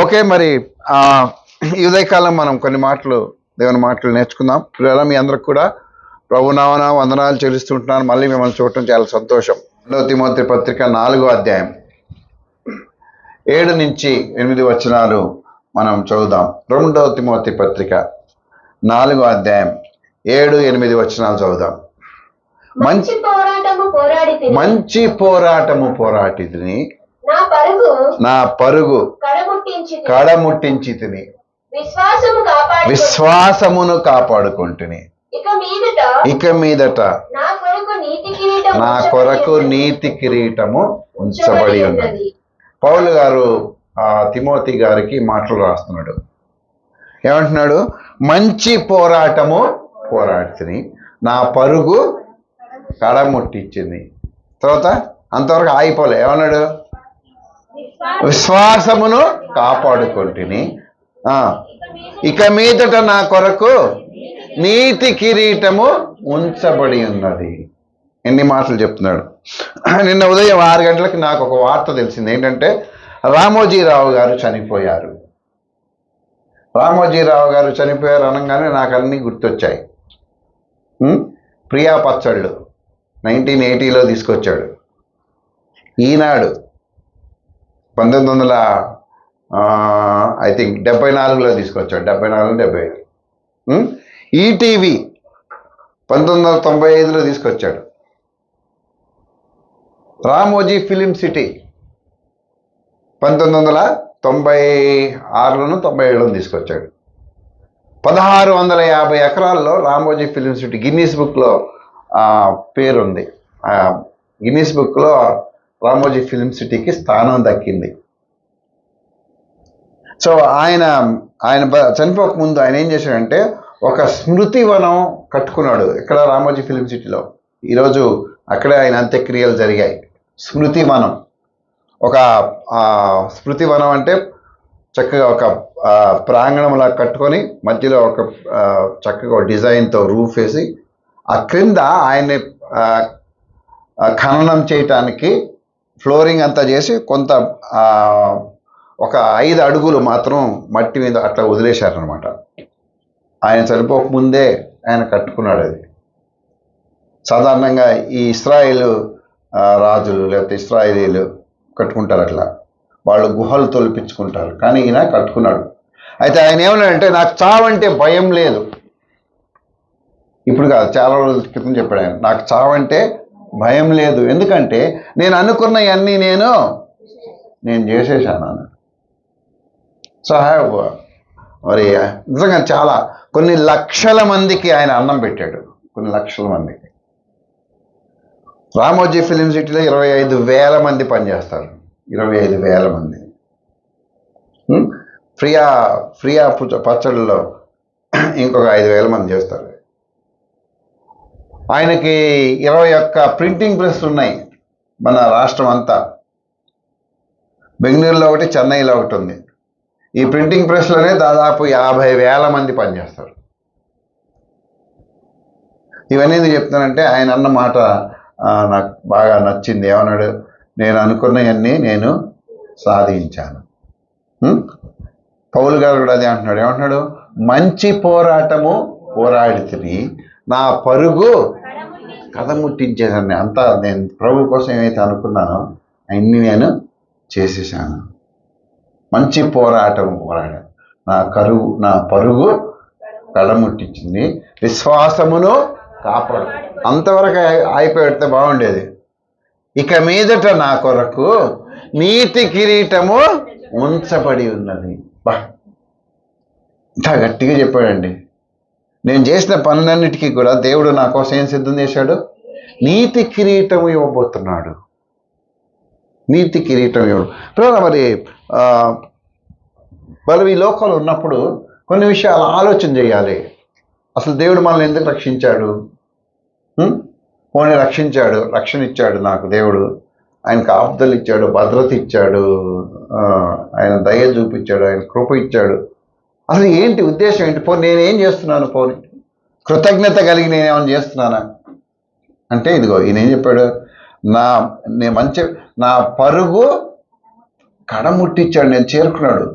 Okay, మరి ఈ ఉదయకాలం మనం కొన్ని మాటలు దేవుని మాటలు నేర్చుకుందాం. పిల్లల మీ అందరికి కూడా ప్రభునామన వందనాలు చెల్లిస్తుంటున్నాను. మళ్ళీ మిమ్మల్ని చూడటం చాలా సంతోషం. 2 తిమోతి పత్రిక 4వ అధ్యాయం 7 నుంచి 8 వచనాలు మనం చదువుదాం. 2 తిమోతి పత్రిక 4వ అధ్యాయం 7-8 వచనాలు చదువుదాం. మంచి పోరాటము పోరాటితిని, నా పరుగు కడముట్టించి తిని, విశ్వాసమును కాపాడుకుంటుని, ఇక మీదట నా కొరకు నీతి కిరీటము ఉంచబడి ఉన్నది. పౌలు గారు తిమోతి గారికి మాటలు రాస్తున్నాడు. ఏమంటున్నాడు? మంచి పోరాటము పోరాడుతుని, నా పరుగు కడముట్టించింది. తర్వాత అంతవరకు ఆగిపోలే. ఏమన్నాడు? విశ్వాసమును కాపాడుకుంటుని, ఇక మీదట నా కొరకు నీతి కిరీటము ఉంచబడి ఉన్నది. ఎన్ని మాటలు చెప్తున్నాడు. నిన్న ఉదయం 6 గంటలకు నాకు ఒక వార్త తెలిసింది. ఏంటంటే రామోజీరావు గారు చనిపోయారు. రామోజీరావు గారు చనిపోయారు అనగానే నాకు అన్నీ గుర్తొచ్చాయి. ప్రియా పచ్చళ్ళు 1980లో తీసుకొచ్చాడు. ఈనాడు 1900 ఐ థింక్ 74లో తీసుకొచ్చాడు. 74-75. ఈటీవీ 1995లో తీసుకొచ్చాడు. రామోజీ ఫిలిం సిటీ 1996లోనూ 97లోనూ తీసుకొచ్చాడు. 1650 ఎకరాల్లో రామోజీ ఫిలిం సిటీ గిన్నీస్ బుక్లో పేరుంది. గిన్నీస్ బుక్లో రామోజీ ఫిలిం సిటీకి స్థానం దక్కింది. సో ఆయన చనిపోక ముందు ఆయన ఏం చేశాడంటే ఒక స్మృతి వనం కట్టుకున్నాడు. ఇక్కడ రామోజీ ఫిలిం సిటీలో. ఈరోజు అక్కడే ఆయన అంత్యక్రియలు జరిగాయి. స్మృతి వనం. ఒక స్మృతి వనం అంటే చక్కగా ఒక ప్రాంగణంలా కట్టుకొని మధ్యలో ఒక చక్కగా డిజైన్తో రూఫ్ వేసి ఆ క్రింద ఆయన్ని ఖననం చేయటానికి ఫ్లోరింగ్ అంతా చేసి కొంత ఒక 5 అడుగులు మాత్రం మట్టి మీద అట్లా వదిలేశారనమాట. ఆయన చనిపోకముందే ఆయన కట్టుకున్నాడు అది. సాధారణంగా ఈ ఇస్రాయేలు రాజులు లేకపోతే ఇస్రాయేలీలు కట్టుకుంటారు అట్లా. వాళ్ళు గుహలు తొలిపించుకుంటారు. కానీ ఈయన కట్టుకున్నాడు. అయితే ఆయన ఏమన్నాడంటే నాకు చావంటే భయం లేదు. ఇప్పుడు కాదు, చాలా రోజుల క్రితం చెప్పాడు ఆయన. నాకు చావంటే భయం లేదు, ఎందుకంటే నేను అనుకున్నవన్నీ నేను చేసేసాను. సో మరి నిజంగా చాలా కొన్ని లక్షల మందికి ఆయన అన్నం పెట్టాడు. కొన్ని లక్షల మందికి. రామోజీ ఫిలిం సిటీలో 25,000 మంది పనిచేస్తారు. 25,000 మంది. ప్రియా పచ్చడిలో ఇంకొక 5,000 మంది చేస్తారు. ఆయనకి 21 ప్రింటింగ్ ప్రెస్ ఉన్నాయి మన రాష్ట్రం అంతా. బెంగళూరులో ఒకటి, చెన్నైలో ఒకటి ఉంది. ఈ ప్రింటింగ్ ప్రెస్లోనే దాదాపు 50,000 మంది పనిచేస్తారు. ఇవన్నీ ఎందుకు చెప్తానంటే ఆయన అన్న మాట నాకు బాగా నచ్చింది. ఏమన్నాడు? నేను అనుకున్నవన్నీ నేను సాధించాను. పౌలు గారు కూడా అదే అంటున్నాడు. ఏమంటున్నాడు? మంచి పోరాటము పోరాడితిని, నా పరుగు కదముట్టించేదాన్ని. అంతా నేను ప్రభు కోసం ఏమైతే అనుకున్నానో అన్నీ నేను చేసేసాను. మంచి పోరాటము పోరాడాను, నా పరుగు కడముట్టించింది, విశ్వాసమును కాపాడు. అంతవరకు అయిపోయితే బాగుండేది. ఇక మీదట నా కొరకు నీతి కిరీటము ఉంచబడి ఉన్నది. ఇంత గట్టిగా చెప్పాడండి. నేను చేసిన పనులన్నిటికీ కూడా దేవుడు నా కోసం ఏం సిద్ధం చేశాడు? నీతి కిరీటం ఇవ్వబోతున్నాడు. నీతి కిరీటం ఇవ్వడు. మరి ఈ లోకంలో ఉన్నప్పుడు కొన్ని విషయాలు ఆలోచన చేయాలి. అసలు దేవుడు మనల్ని ఎందుకు రక్షించాడు? పోనీ రక్షించాడు, రక్షణ ఇచ్చాడు నాకు దేవుడు. ఆయన కాపుదలు ఇచ్చాడు, భద్రత ఇచ్చాడు, ఆయన దయ చూపించాడు, ఆయన కృప ఇచ్చాడు. అసలు ఏంటి ఉద్దేశం ఏంటి? పోనీ నేనేం చేస్తున్నాను? పోనీ కృతజ్ఞత కలిగి నేనేమన్నా చేస్తున్నానా అంటే, ఇదిగో ఈయన ఏం చెప్పాడు? నా పరుగు కడముట్టించాడు, నేను చేరుకున్నాడు.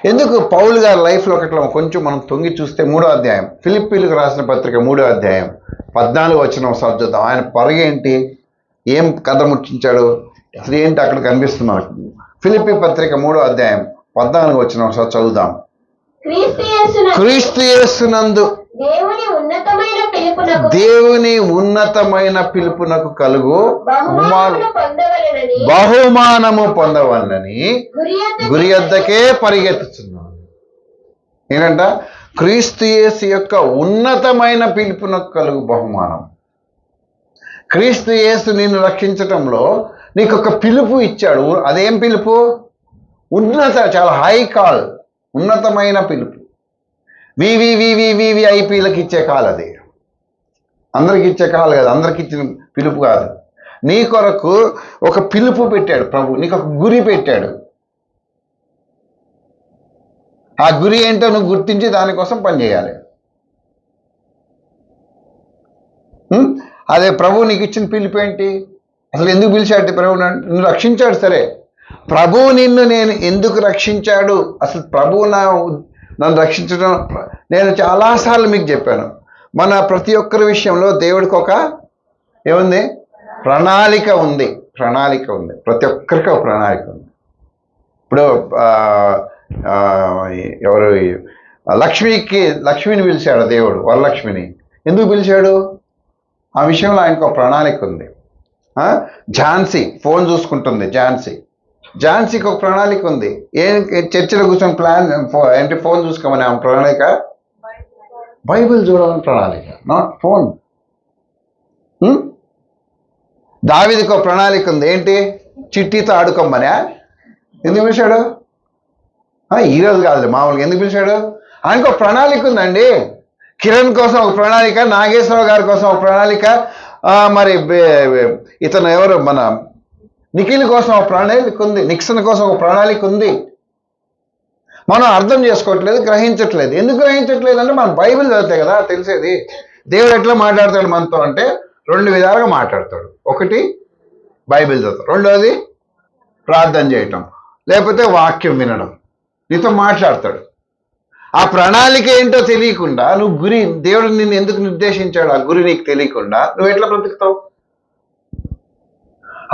ఎందుకు పౌలు గారి లైఫ్లో ఒకట్లా కొంచెం మనం తొంగి చూస్తే 3వ అధ్యాయం, ఫిలిప్పీలకు రాసిన పత్రిక 3వ అధ్యాయం 14 వచనం ఒకసారి చూద్దాం. ఆయన పరుగేంటి, ఏం కథ ముట్టించాడు, అసలు ఏంటి అక్కడ కనిపిస్తున్నాడు. ఫిలిప్పీ పత్రిక 3వ అధ్యాయం 14 వచనం ఒకసారి చదువుదాం. క్రీస్తు యేసునందు దేవుని ఉన్నతమైన పిలుపునకు కలుగు బహుమానము పొందవలనని గురి యొద్దకే పరిగెత్తుతున్నాను. ఏంటంట? క్రీస్తు యేసు యొక్క ఉన్నతమైన పిలుపునకు కలుగు బహుమానం. క్రీస్తు యేసు నిన్ను రక్షించటంలో నీకు ఒక పిలుపు ఇచ్చాడు. అదేం పిలుపు? ఉన్నత, చాలా హై కాల్, ఉన్నతమైన పిలుపు. వివిఐపీలకు ఇచ్చే కాల్ అది. అందరికి ఇచ్చే కాల్ కాదు, అందరికి ఇచ్చిన పిలుపు కాదు. నీ కొరకు ఒక పిలుపు పెట్టాడు ప్రభు, నీకు ఒక గురి పెట్టాడు. ఆ గురి ఏంటో నువ్వు గుర్తించి దానికోసం పనిచేయాలి. అదే ప్రభు నీకు ఇచ్చిన పిలుపు ఏంటి? అసలు ఎందుకు పిలిచాడు ప్రభు? నిన్ను రక్షించాడు, సరే. ప్రభు నిన్ను నేను ఎందుకు రక్షించాడు? అసలు ప్రభు నన్ను రక్షించడం, నేను చాలాసార్లు మీకు చెప్పాను, మన ప్రతి ఒక్కరి విషయంలో దేవుడికి ఒక ఏముంది? ప్రణాళిక ఉంది. ప్రణాళిక ఉంది, ప్రతి ఒక్కరికి ఒక ప్రణాళిక ఉంది. ఇప్పుడు ఎవరు లక్ష్మిని పిలిచాడు దేవుడు, వరలక్ష్మిని ఎందుకు పిలిచాడు? ఆ విషయంలో ఆయనకు ఒక ప్రణాళిక ఉంది. ఝాన్సీ ఫోన్ చూసుకుంటుంది, ఝాన్సీకి ఒక ప్రణాళిక ఉంది. ఏం చర్చిలో కూర్చొని ప్లాన్ ఏంటి? ఫోన్ చూసుకోమని ఆమె ప్రణాళిక, బైబిల్ చూడాలని ప్రణాళిక, నాట్ ఫోన్. దావీదుకి ఒక ప్రణాళిక ఉంది. ఏంటి? చిట్టితో ఆడుకోమనే. ఎందుకు పిలిచాడు? ఈరోజు కాదు, మామూలుగా ఎందుకు పిలిచాడు? ఆయనకు ఒక ప్రణాళిక ఉందండి. కిరణ్ కోసం ఒక ప్రణాళిక, నాగేశ్వరరావు గారి కోసం ఒక ప్రణాళిక, మరి ఇతను ఎవరు, మన నిఖిల్ కోసం ఒక ప్రణాళిక ఉంది, నిక్సన్ కోసం ఒక ప్రణాళిక ఉంది. మనం అర్థం చేసుకోవట్లేదు, గ్రహించట్లేదు. ఎందుకు గ్రహించట్లేదు అంటే మనం బైబిల్ చదివితే కదా తెలిసేది. దేవుడు ఎట్లా మాట్లాడతాడు మనతో అంటే 2 విధాలుగా మాట్లాడతాడు. ఒకటి బైబిల్ చదవడం, రెండోది ప్రార్థన చేయటం, లేకపోతే వాక్యం వినడం. నీతో మాట్లాడతాడు. ఆ ప్రణాళిక ఏంటో తెలియకుండా నువ్వు దేవుడు నిన్ను ఎందుకు నిర్దేశించాడు, ఆ గురి నీకు తెలియకుండా నువ్వు ఎట్లా బ్రతుకుతావు?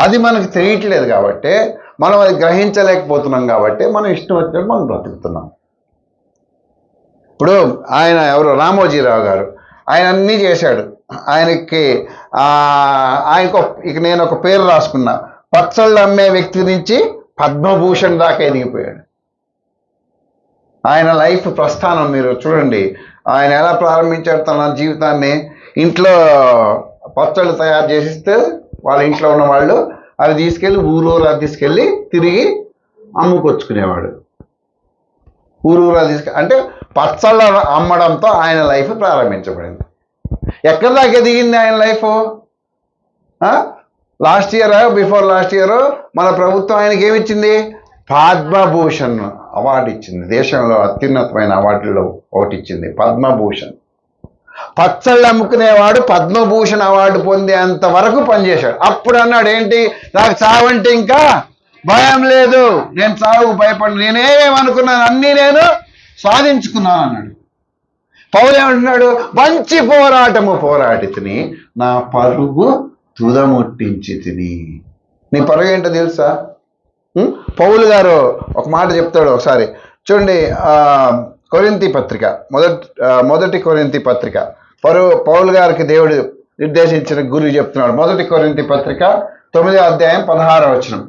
అది మనకు తెలియట్లేదు కాబట్టి, మనం అది గ్రహించలేకపోతున్నాం కాబట్టి మనం ఇష్టం వచ్చినట్టు మనం బ్రతుకుతున్నాం. ఇప్పుడు ఆయన ఎవరు, రామోజీరావు గారు, ఆయన అన్నీ చేశాడు. ఆయనకు ఇక నేను ఒక పేరు రాసుకున్నా, పచ్చళ్ళు అమ్మే వ్యక్తి నుంచి పద్మభూషణ్ దాకా ఎదిగిపోయాడు. ఆయన లైఫ్ ప్రస్థానం మీరు చూడండి. ఆయన ఎలా ప్రారంభించాడు తన జీవితాన్ని? ఇంట్లో పచ్చళ్ళు తయారు చేసిస్తే వాళ్ళ ఇంట్లో ఉన్న వాళ్ళు అవి తీసుకెళ్ళి ఊరూరా తీసుకెళ్ళి తిరిగి అమ్ముకొచ్చుకునేవాడు. ఊరూరా అంటే పచ్చళ్ళ అమ్మడంతో ఆయన లైఫ్ ప్రారంభించబడింది. ఎక్కడి దాకా ఎదిగింది ఆయన life? Last year, before last year మన ప్రభుత్వం ఆయనకి ఏమిచ్చింది? పద్మభూషణ్ అవార్డు ఇచ్చింది. దేశంలో అత్యున్నతమైన అవార్డుల్లో ఒకటి ఇచ్చింది, పద్మభూషణ్. పచ్చళ్ళు అమ్ముకునేవాడు పద్మభూషణ్ అవార్డు పొందేంత వరకు పనిచేశాడు. అప్పుడు అన్నాడు, ఏంటి, నాకు చావంటే ఇంకా భయం లేదు, నేను చావుకు భయపడి, నేనేమనుకున్నాను అన్నీ నేను సాధించుకున్నాను అన్నాడు. పౌలు ఏమంటున్నాడు? మంచి పోరాటము పోరాడి తిని నా పరుగు తుదముట్టించి తిని. నీ పరుగు ఏంటో తెలుసా? పౌలు గారు ఒక మాట చెప్తాడు ఒకసారి చూడండి. కొరింథీ పత్రిక, మొదటి కొరింథీ పత్రిక, పౌలు గారికి దేవుడు నిర్దేశించిన గురి చెప్తున్నాడు. 1 కొరింథీ పత్రిక 9వ అధ్యాయం 16వ వచనం.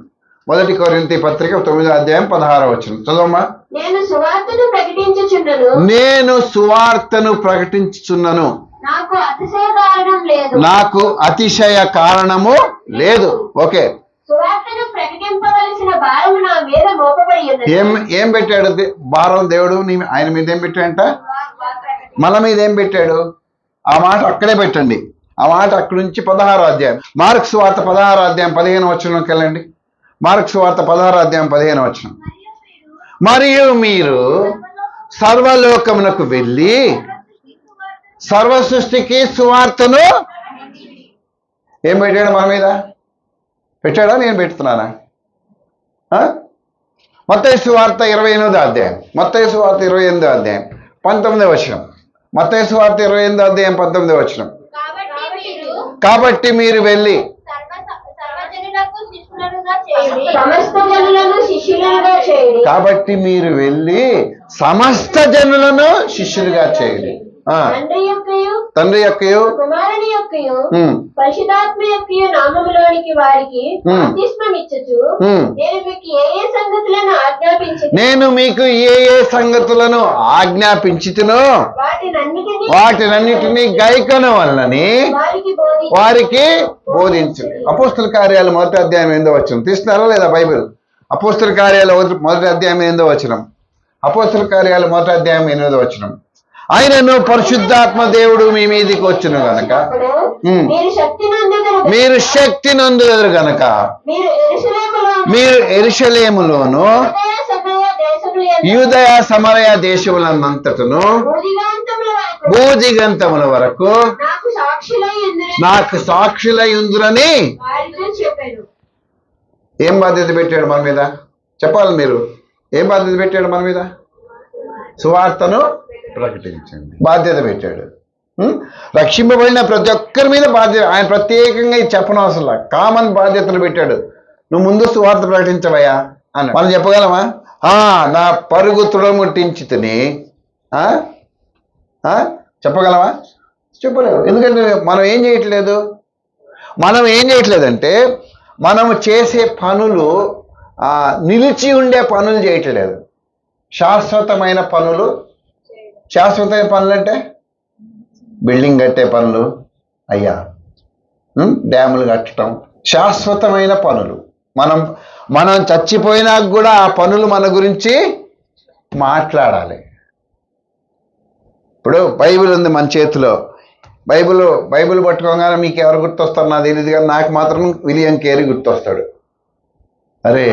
1 కొరింథీ పత్రిక 9వ అధ్యాయం 16వ వచనం చదవమ్మా. నేను సువార్తను ప్రకటించుచున్నను, నాకు అతిశయ కారణము లేదు. ఓకే, ఏం పెట్టాడు భారం దేవుడు? ఆయన మీద ఏం పెట్టాడంట? మన మీద ఏం పెట్టాడు? ఆ మాట అక్కడే పెట్టండి. ఆ మాట అక్కడి నుంచి 16వ అధ్యాయం, మార్క్స్ వార్త 16వ అధ్యాయం 15వ వచనంలోకి వెళ్ళండి. మార్క్స్ వార్త 16వ అధ్యాయం 15వ వచనం. మరియు మీరు సర్వలోకమునకు వెళ్ళి సర్వ సృష్టికి సువార్తను ఏం పెట్టాడు? మన మీద పెట్టాడా? నేను పెడుతున్నానా? మత్తయి సువార్త 28వ అధ్యాయం, మత్తయి సువార్త 28వ అధ్యాయం 19వ వచనం. మత్తయి సువార్త 28వ అధ్యాయం 19వ వచనం. కాబట్టి మీరు వెళ్ళి కాబట్టి మీరు వెళ్ళి సమస్త జనులను శిష్యులుగా చేయండి. తండ్రి యొక్కయు కుమారుని యొక్కయు పరిశుద్ధాత్మ యొక్కయు నామములోనికి వారికి బాప్తిస్మమిచ్చుచు నేను మీకు ఏ ఏ సంగతులను ఆజ్ఞాపించుచునో వాటినన్నిటినీ గైకొన వలనని వారికి బోధించు. అపోస్తుల కార్యాలు 1వ అధ్యాయం 8వ వచనం. తీస్తున్నారా లేదా బైబిల్? అపోస్తుల కార్యాలు 1వ అధ్యాయం 8వ వచనం. అపోస్తుల కార్యాలు 1వ అధ్యాయం 8వ వచనం. ఆయనను పరిశుద్ధాత్మ దేవుడు మీ మీదికి వచ్చును గనక మీరు శక్తి నొందుదురు గనక మీరు యెరూషలేములోను యూదయ సమరయ దేశములంతటను భూదిగంతముల వరకు నాకు సాక్షులయుందురని. ఏం బాధ్యత పెట్టాడు మన మీద? చెప్పాలి మీరు. ఏం బాధ్యత పెట్టాడు మన మీద? సువార్తను ప్రకటించండి బాధ్యత పెట్టాడు. రక్షింపబడిన ప్రతి ఒక్కరి మీద బాధ్యత. ఆయన ప్రత్యేకంగా ఇది చెప్పనవసరంలా, కామన్ బాధ్యతలు పెట్టాడు. నువ్వు ముందు సువార్త ప్రకటించవయ్యా అని మనం చెప్పగలమా? నా పరుగు తుడముట్టించితిని చెప్పగలమా? చెప్పలేవు. ఎందుకంటే మనం ఏం చేయట్లేదంటే మనము చేసే పనులు నిలిచి ఉండే పనులు చేయట్లేదు. శాశ్వతమైన పనులు అంటే బిల్డింగ్ కట్టే పనులు అయ్యా, డ్యాములు కట్టడం, శాశ్వతమైన పనులు. మనం చచ్చిపోయినా కూడా ఆ పనులు మన గురించి మాట్లాడాలి. ఇప్పుడు బైబిల్ ఉంది మన చేతిలో. బైబిల్ పట్టుకోగానే మీకు ఎవరు గుర్తొస్తారు నాకు తెలియదు, కానీ నాకు మాత్రం విలియం కేరీ గుర్తొస్తాడు. అరే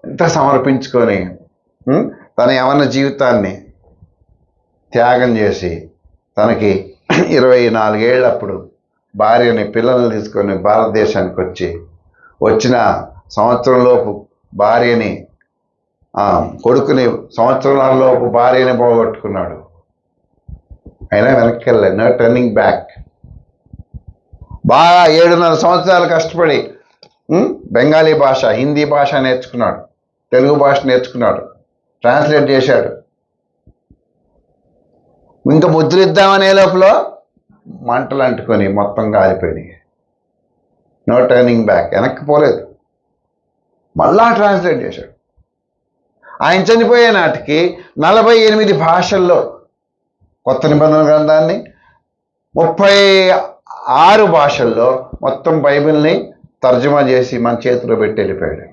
ఎంత సమర్పించుకొని తన యవ్వన జీవితాన్ని త్యాగం చేసి తనకి 24 ఏళ్ళప్పుడు భార్యని పిల్లల్ని తీసుకొని భారతదేశానికి వచ్చిన సంవత్సరంలోపు భార్యని కొడుకుని సంవత్సరాలలోపు భార్యని పోగొట్టుకున్నాడు. అయినా వెనక్కి వెళ్ళలేదు. No turning back. బాగా 7.5 సంవత్సరాలు కష్టపడి బెంగాలీ భాష, హిందీ భాష నేర్చుకున్నాడు, తెలుగు భాష నేర్చుకున్నాడు, ట్రాన్స్లేట్ చేశాడు. ఇంకా ముద్రిద్దామనే లోపల మంటలు అంటుకొని మొత్తం కాలిపోయినాయి. No turning back. వెనక్కి పోలేదు. మళ్ళా ట్రాన్స్లేట్ చేశాడు. ఆయన చనిపోయే నాటికి 48 భాషల్లో కొత్త నిబంధన గ్రంథాన్ని, 36 భాషల్లో మొత్తం బైబిల్ని తర్జుమా చేసి మన చేతిలో పెట్టి వెళ్ళిపోయాడు.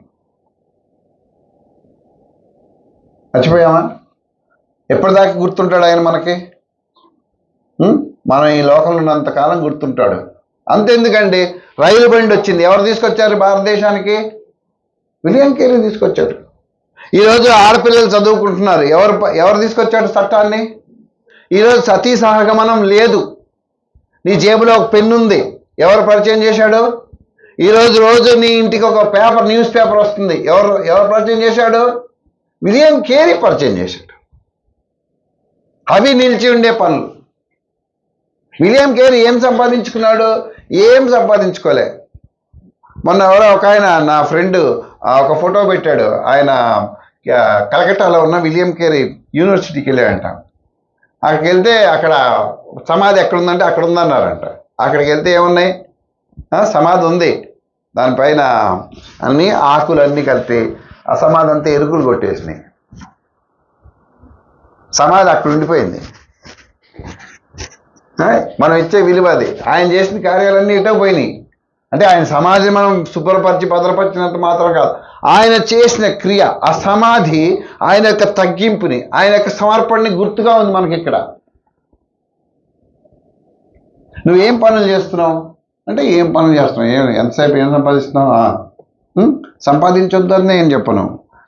మర్చిపోయామా? ఎప్పటిదాకా గుర్తుంటాడు ఆయన మనకి? మనం ఈ లోకంలో ఉన్నంతకాలం గుర్తుంటాడు. అంతెందుకండి, రైలు బండి వచ్చింది. ఎవరు తీసుకొచ్చారు భారతదేశానికి? విలియం కేరీ తీసుకొచ్చాడు. ఈరోజు ఆడపిల్లలు చదువుకుంటున్నారు. ఎవరు తీసుకొచ్చాడు చట్టాన్ని? ఈరోజు సతీ సహగమనం లేదు. నీ జేబులో ఒక పెన్ను ఉంది. ఎవరు పరిచయం చేశాడు? రోజు నీ ఇంటికి ఒక న్యూస్ పేపర్ వస్తుంది. ఎవరు పరిచయం చేశాడు? విలియం కేరీ పరిచయం చేశాడు. అవి నిలిచి ఉండే పనులు. విలియం కేరీ ఏం సంపాదించుకున్నాడు? ఏం సంపాదించుకోలే. మొన్న ఎవరో ఒక ఆయన, నా ఫ్రెండ్, ఒక ఫోటో పెట్టాడు. ఆయన కలకట్టాలో ఉన్న విలియం కేరీ యూనివర్సిటీకి వెళ్ళాడంట. అక్కడికి వెళ్తే అక్కడ సమాధి ఎక్కడుందంటే అక్కడ ఉందన్నారంట. అక్కడికి వెళ్తే ఏమున్నాయి? సమాధి ఉంది, దానిపైన అన్ని ఆకులన్నీ కలిపి ఆ సమాధి అంతా ఎరుకులు కొట్టేసినాయి. సమాధి అక్కడ ఉండిపోయింది. మనం ఇచ్చే విలువ అది. ఆయన చేసిన కార్యాలన్నీ ఇటో పోయినాయి. అంటే ఆయన సమాధిని మనం శుభ్రపరిచి భద్రపరిచినంత మాత్రం కాదు, ఆయన చేసిన క్రియ, ఆ సమాధి ఆయన యొక్క తగ్గింపుని, ఆయన యొక్క సమర్పణని గుర్తుగా ఉంది మనకి ఇక్కడ. నువ్వేం పనులు చేస్తున్నావు అంటే ఏం పనులు చేస్తున్నావు, ఎంతసేపు ఏం సంపాదిస్తున్నావు? సంపాదించొద్దని నేను చెప్పను,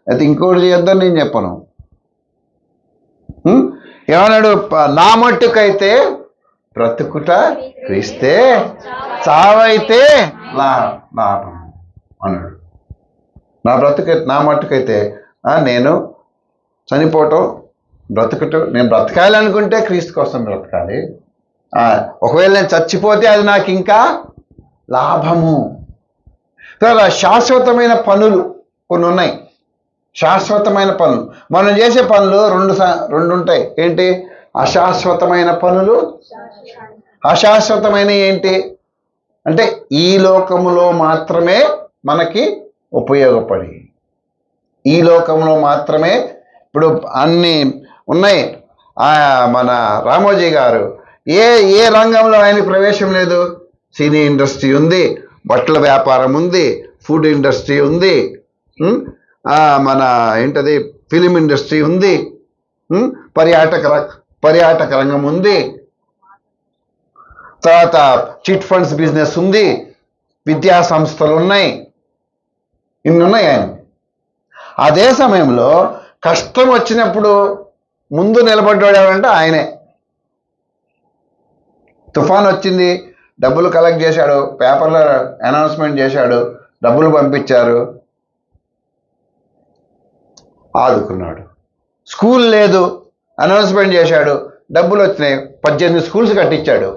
అయితే ఇంకోటి చేయొద్దని నేను చెప్పను. ఏమన్నాడు? నా మట్టుకైతే బ్రతుకుట క్రీస్తే, చావైతే లాభం అన్నాడు. నా మట్టుకైతే నేను చనిపోవటం బ్రతకటం, నేను బ్రతకాలి అనుకుంటే క్రీస్తు కోసం బ్రతకాలి. ఒకవేళ నేను చచ్చిపోతే అది నాకు ఇంకా లాభము. తర్వాత శాశ్వతమైన పనులు కొన్ని ఉన్నాయి. శాశ్వతమైన పనులు, మనం చేసే పనులు రెండు ఉంటాయి. ఏంటి? అశాశ్వతమైన పనులు, అశాశ్వతమైన ఏంటి అంటే ఈ లోకములో మాత్రమే మనకి ఉపయోగపడి, ఈ లోకంలో మాత్రమే. ఇప్పుడు అన్నీ ఉన్నాయి. మన రామోజీ గారు ఏ రంగంలో ఆయనకి ప్రవేశం లేదు. సినీ ఇండస్ట్రీ ఉంది, బట్టల వ్యాపారం ఉంది, ఫుడ్ ఇండస్ట్రీ ఉంది, మన ఏంటది ఫిలిం ఇండస్ట్రీ ఉంది, పర్యాటక రంగం ఉంది, తర్వాత చిట్ ఫండ్స్ బిజినెస్ ఉంది, విద్యా సంస్థలు ఉన్నాయి, ఇన్ని ఉన్నాయి ఆయన. అదే సమయంలో కష్టం వచ్చినప్పుడు ముందు నిలబడ్డాడు ఎవరంటే ఆయనే. తుఫాన్ వచ్చింది, డబ్బులు కలెక్ట్ చేశాడు, పేపర్లో అనౌన్స్మెంట్ చేశాడు, డబ్బులు పంపించారు, ఆదుకున్నాడు. స్కూల్ లేదు, అనౌన్స్మెంట్ చేశాడు, డబ్బులు వచ్చినాయి, 18 స్కూల్స్ కట్టించాడు.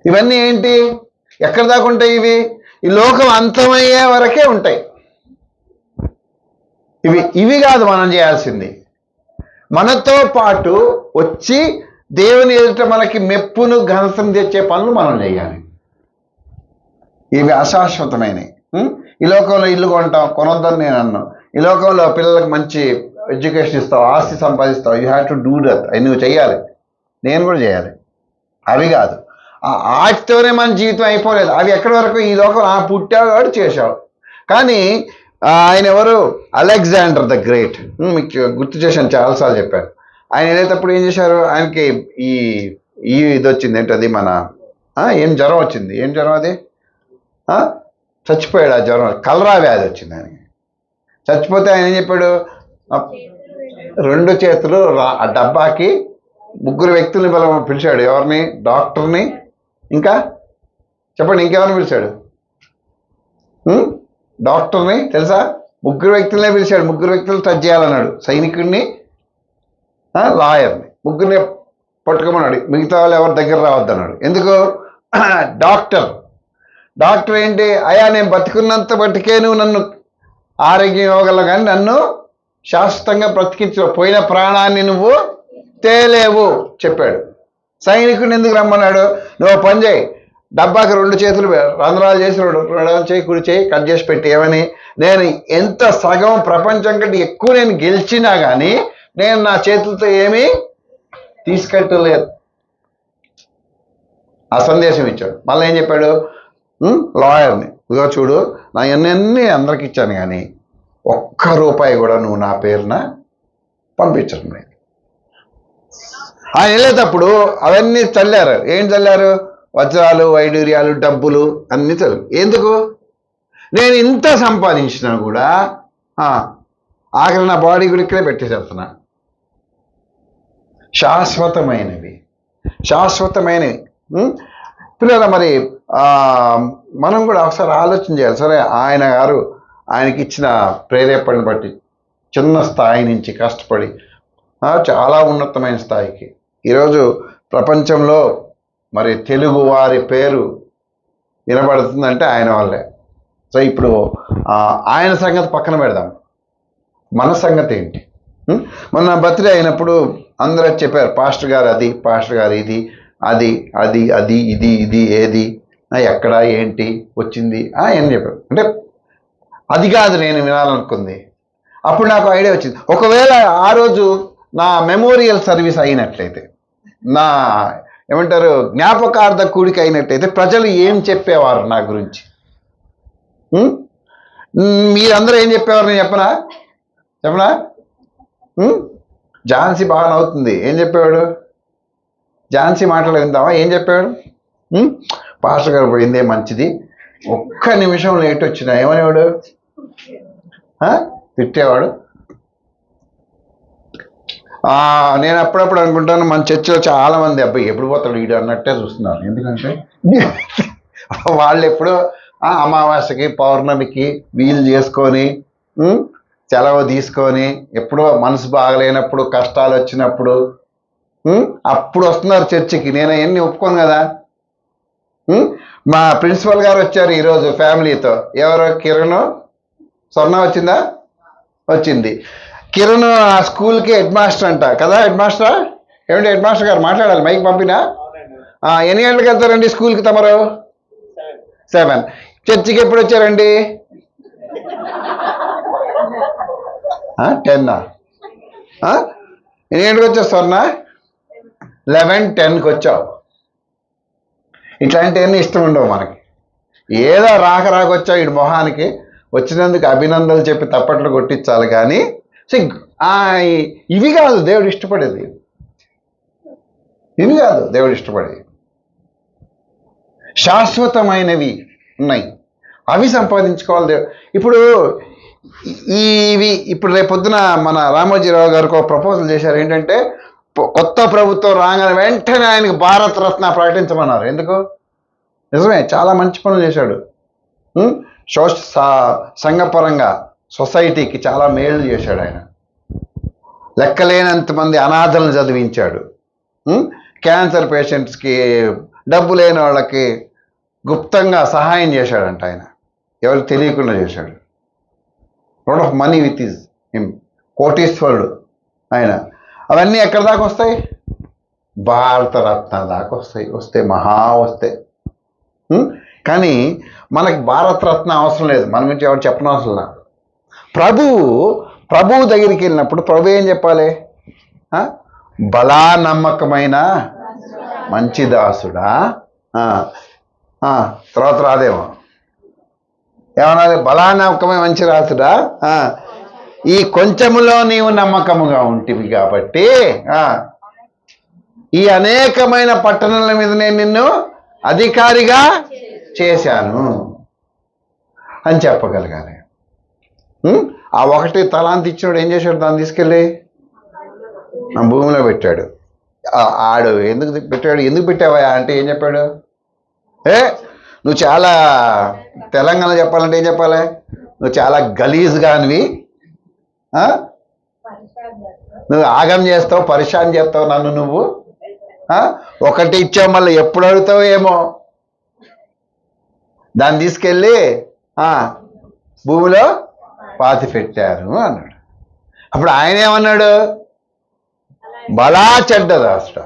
ఇవన్నీ ఏంటి? ఎక్కడ దాకా ఉంటాయి ఇవి? ఈ లోకం అంతమయ్యే వరకే ఉంటాయి. ఇవి కాదు మనం చేయాల్సింది. మనతో పాటు వచ్చి దేవుని ఎదుట మనకి మెప్పును ఘనతను తెచ్చే పనులు మనం చేయాలి. ఇవి అశాశ్వతమైనవి. ఈ లోకంలో ఇల్లు కొనొద్దని నేను అన్నాను. ఈ లోకంలో పిల్లలకు మంచి ఎడ్యుకేషన్ ఇస్తావు, ఆస్తి సంపాదిస్తావు, you have to do that. అవి నువ్వు చేయాలి, నేను కూడా చేయాలి. అవి కాదు, వాటితోనే మన జీవితం అయిపోలేదు. అవి ఎక్కడి వరకు? ఈ లోకం పుట్టాడు చేశావు. కానీ ఆయన ఎవరు? Alexander the great. మీకు గుర్తు చేశాను, చాలాసార్లు చెప్పాను. ఆయన వెళ్ళేటప్పుడు ఏం చేశారు? ఆయనకి ఇది వచ్చింది. ఏంటది? మన ఏం జ్వరం వచ్చింది. ఏం జ్వరం అది? చచ్చిపోయాడు. ఆ జ్వరం కలరా వ్యాధి వచ్చింది ఆయనకి. చచ్చిపోతే ఆయన ఏం చెప్పాడు? 2 చేతులు ఆ డబ్బాకి 3 వ్యక్తుల్ని పిలిచాడు. ఎవరిని? డాక్టర్ని, ఇంకా చెప్పండి, ఇంకెవరిని పిలిచాడు? డాక్టర్ని తెలుసా? 3 వ్యక్తులనే పిలిచాడు. 3 వ్యక్తులు టచ్ చేయాలన్నాడు. సైనికుడిని, లాయర్ని, 3 పట్టుకోమన్నాడు. మిగతా వాళ్ళు ఎవరి దగ్గర రావద్దన్నాడు. ఎందుకు? డాక్టర్ ఏంటి? అయ్యా, నేను బతికున్నంత బతికే నువ్వు నన్ను ఆరోగ్యం ఇవ్వగల, కానీ నన్ను శాశ్వతంగా బ్రతికించు, పోయిన ప్రాణాన్ని నువ్వు తేలేవు చెప్పాడు. సైనికుడిని ఎందుకు రమ్మన్నాడు? నువ్వు పని చేయి, డబ్బాకి 2 చేతులు రంధ్రాలు చేసి 2 చేయి, కుడి చేయి కట్ చేసి పెట్టి. ఏమని? నేను ఎంత సగం ప్రపంచం కంటే ఎక్కువ నేను గెలిచినా కానీ నేను నా చేతులతో ఏమీ తీసుకెట్టలేదు. ఆ సందేశం ఇచ్చాడు. మళ్ళీ ఏం చెప్పాడు? లాయర్ని, ఇదిగో చూడు, నా ఎన్ని అందరికి ఇచ్చాను, కానీ ₹1 కూడా నువ్వు నా పేరున పంపించడం లేదు. ఆయన వెళ్ళేటప్పుడు అవన్నీ చల్లారు. ఏం చల్లారు? వజ్రాలు, వైడూర్యాలు, డబ్బులు అన్నీ చల్లు. ఎందుకు? నేను ఇంత సంపాదించినా కూడా ఆఖరి నా బాడీ కూడా ఇక్కడే పెట్టేసేస్తున్నా. శాశ్వతమైనవి. పిల్లల, మరి మనం కూడా ఒకసారి ఆలోచన చేయాలి. సరే, ఆయనకి ఇచ్చిన ప్రేరేపణను బట్టి చిన్న స్థాయి నుంచి కష్టపడి చాలా ఉన్నతమైన స్థాయికి ఈరోజు ప్రపంచంలో మరి తెలుగు వారి పేరు వినబడుతుందంటే ఆయన వల్లే. సో ఇప్పుడు ఆయన సంగతి పక్కన పెడదాం, మన సంగతి ఏంటి? మొన్న బర్త్డే అయినప్పుడు అందరూ చెప్పారు, పాస్టర్ గారు అది, పాస్టర్ గారు ఇది, అది ఇది ఏది, ఎక్కడ, ఏంటి వచ్చింది అని చెప్పారు. అంటే అది కాదు నేను వినాలనుకుంది. అప్పుడు నాకు ఐడియా వచ్చింది, ఒకవేళ ఆ రోజు నా మెమోరియల్ సర్వీస్ అయినట్లయితే, నా ఏమంటారు జ్ఞాపకార్థ కూడిక అయినట్టయితే ప్రజలు ఏం చెప్పేవారు నా గురించి? మీరందరూ ఏం చెప్పేవారు? నేను చెప్పనా? ఝాన్సీ బాగా నవ్వుతుంది. ఏం చెప్పేవాడు? ఝాన్సీ మాటలు విందామా? ఏం చెప్పాడు? పాస్టర్ గారు పోయిందే మంచిది, 1 నిమిషం లేట్ వచ్చినా ఏమనేవాడు? తిట్టేవాడు. నేను అప్పుడప్పుడు అనుకుంటాను, మన చర్చిలో చాలా మంది అబ్బాయి ఎప్పుడు పోతాడు వీడు అన్నట్టే చూస్తున్నారు. ఎందుకంటే వాళ్ళు ఎప్పుడో అమావాస్యకి, పౌర్ణమికి వీలు చేసుకొని సెలవు తీసుకొని ఎప్పుడో మనసు బాగలేనప్పుడు కష్టాలు వచ్చినప్పుడు అప్పుడు వస్తున్నారు చర్చికి. నేను అవన్నీ ఒప్పుకోను కదా. మా ప్రిన్సిపల్ గారు వచ్చారు ఈరోజు ఫ్యామిలీతో. ఎవరో కిరణ్, స్వర్ణ వచ్చిందా? వచ్చింది. కిరణ్ ఆ స్కూల్కి హెడ్ మాస్టర్ అంట కదా. హెడ్ మాస్టరా ఏమిటి? హెడ్ మాస్టర్ గారు మాట్లాడాలి, మైక్ పంపినా. ఎన్ని గంటలకు వెళ్తారండి స్కూల్కి తమరు? 7. చర్చికి ఎప్పుడు వచ్చారండి? 10. ఎన్ని గంటలకు వచ్చావు స్వర్ణ? 11:10కి వచ్చావు. ఇట్లాంటివన్నీ ఇష్టం ఉండవు మనకి. ఏదో రాకొచ్చావు ఇటు మొహానికి, వచ్చినందుకు అభినందనలు చెప్పి తప్పట్లు కొట్టించాలి కానీ ఇవి కాదు దేవుడు ఇష్టపడేది. ఇవి కాదు దేవుడు ఇష్టపడేది. శాశ్వతమైనవి ఉన్నాయి, అవి సంపాదించుకోవాలి దేవుడు. ఇప్పుడు రేపొద్దున మన రామోజీరావు గారికి ఒక ప్రపోజల్ చేశారు. ఏంటంటే కొత్త ప్రభుత్వం రాగానే వెంటనే ఆయనకు భారత రత్న ప్రకటించమన్నారు. ఎందుకు? నిజమే, చాలా మంచి పనులు చేశాడు. సంఘపరంగా సొసైటీకి చాలా మేలు చేశాడు ఆయన. లెక్కలేనంతమంది అనాథలను చదివించాడు. క్యాన్సర్ పేషెంట్స్కి, డబ్బు లేని వాళ్ళకి గుప్తంగా సహాయం చేశాడంట ఆయన. ఎవరికి తెలియకుండా చేశాడు. Lot of money with his him. కోటీశ్వరుడు ఆయన. అవన్నీ ఎక్కడి దాకా వస్తాయి? భారతరత్న దాకా వస్తాయి. వస్తే కానీ మనకి భారతరత్న అవసరం లేదు. మన గురించి ఎవరు చెప్పనవసరం లేదు. ప్రభువు దగ్గరికి వెళ్ళినప్పుడు ప్రభు ఏం చెప్పాలి? బలా నమ్మకమైన మంచి దాసుడా. తర్వాత రాదేమో, ఏమన్నా? బలా నమ్మకమైన మంచి దాసుడా, ఈ కొంచెములో నీవు నమ్మకముగా ఉంటివి కాబట్టి ఈ అనేకమైన పట్టణాల మీద నేను నిన్ను అధికారిగా చేశాను అని చెప్పగలగాలి. ఆ 1 తలాంతి ఇచ్చినోడు ఏం చేశాడు? దాన్ని తీసుకెళ్ళి నా భూమిలో పెట్టాడు. ఆడు ఎందుకు పెట్టాడు? ఎందుకు పెట్టావా అంటే ఏం చెప్పాడు? నువ్వు చాలా, తెలంగాణ చెప్పాలంటే ఏం చెప్పాలి? నువ్వు చాలా గలీజ్గానివి, నువ్వు ఆగం చేస్తావు, పరిశాన్ చేస్తావు నన్ను. నువ్వు 1 ఇచ్చావు, మళ్ళీ ఎప్పుడు అడుగుతావు ఏమో. దాన్ని తీసుకెళ్ళి భూమిలో పాతి పెట్టారు అన్నాడు. అప్పుడు ఆయన ఏమన్నాడు? బలా చెడ్డదాసుడా.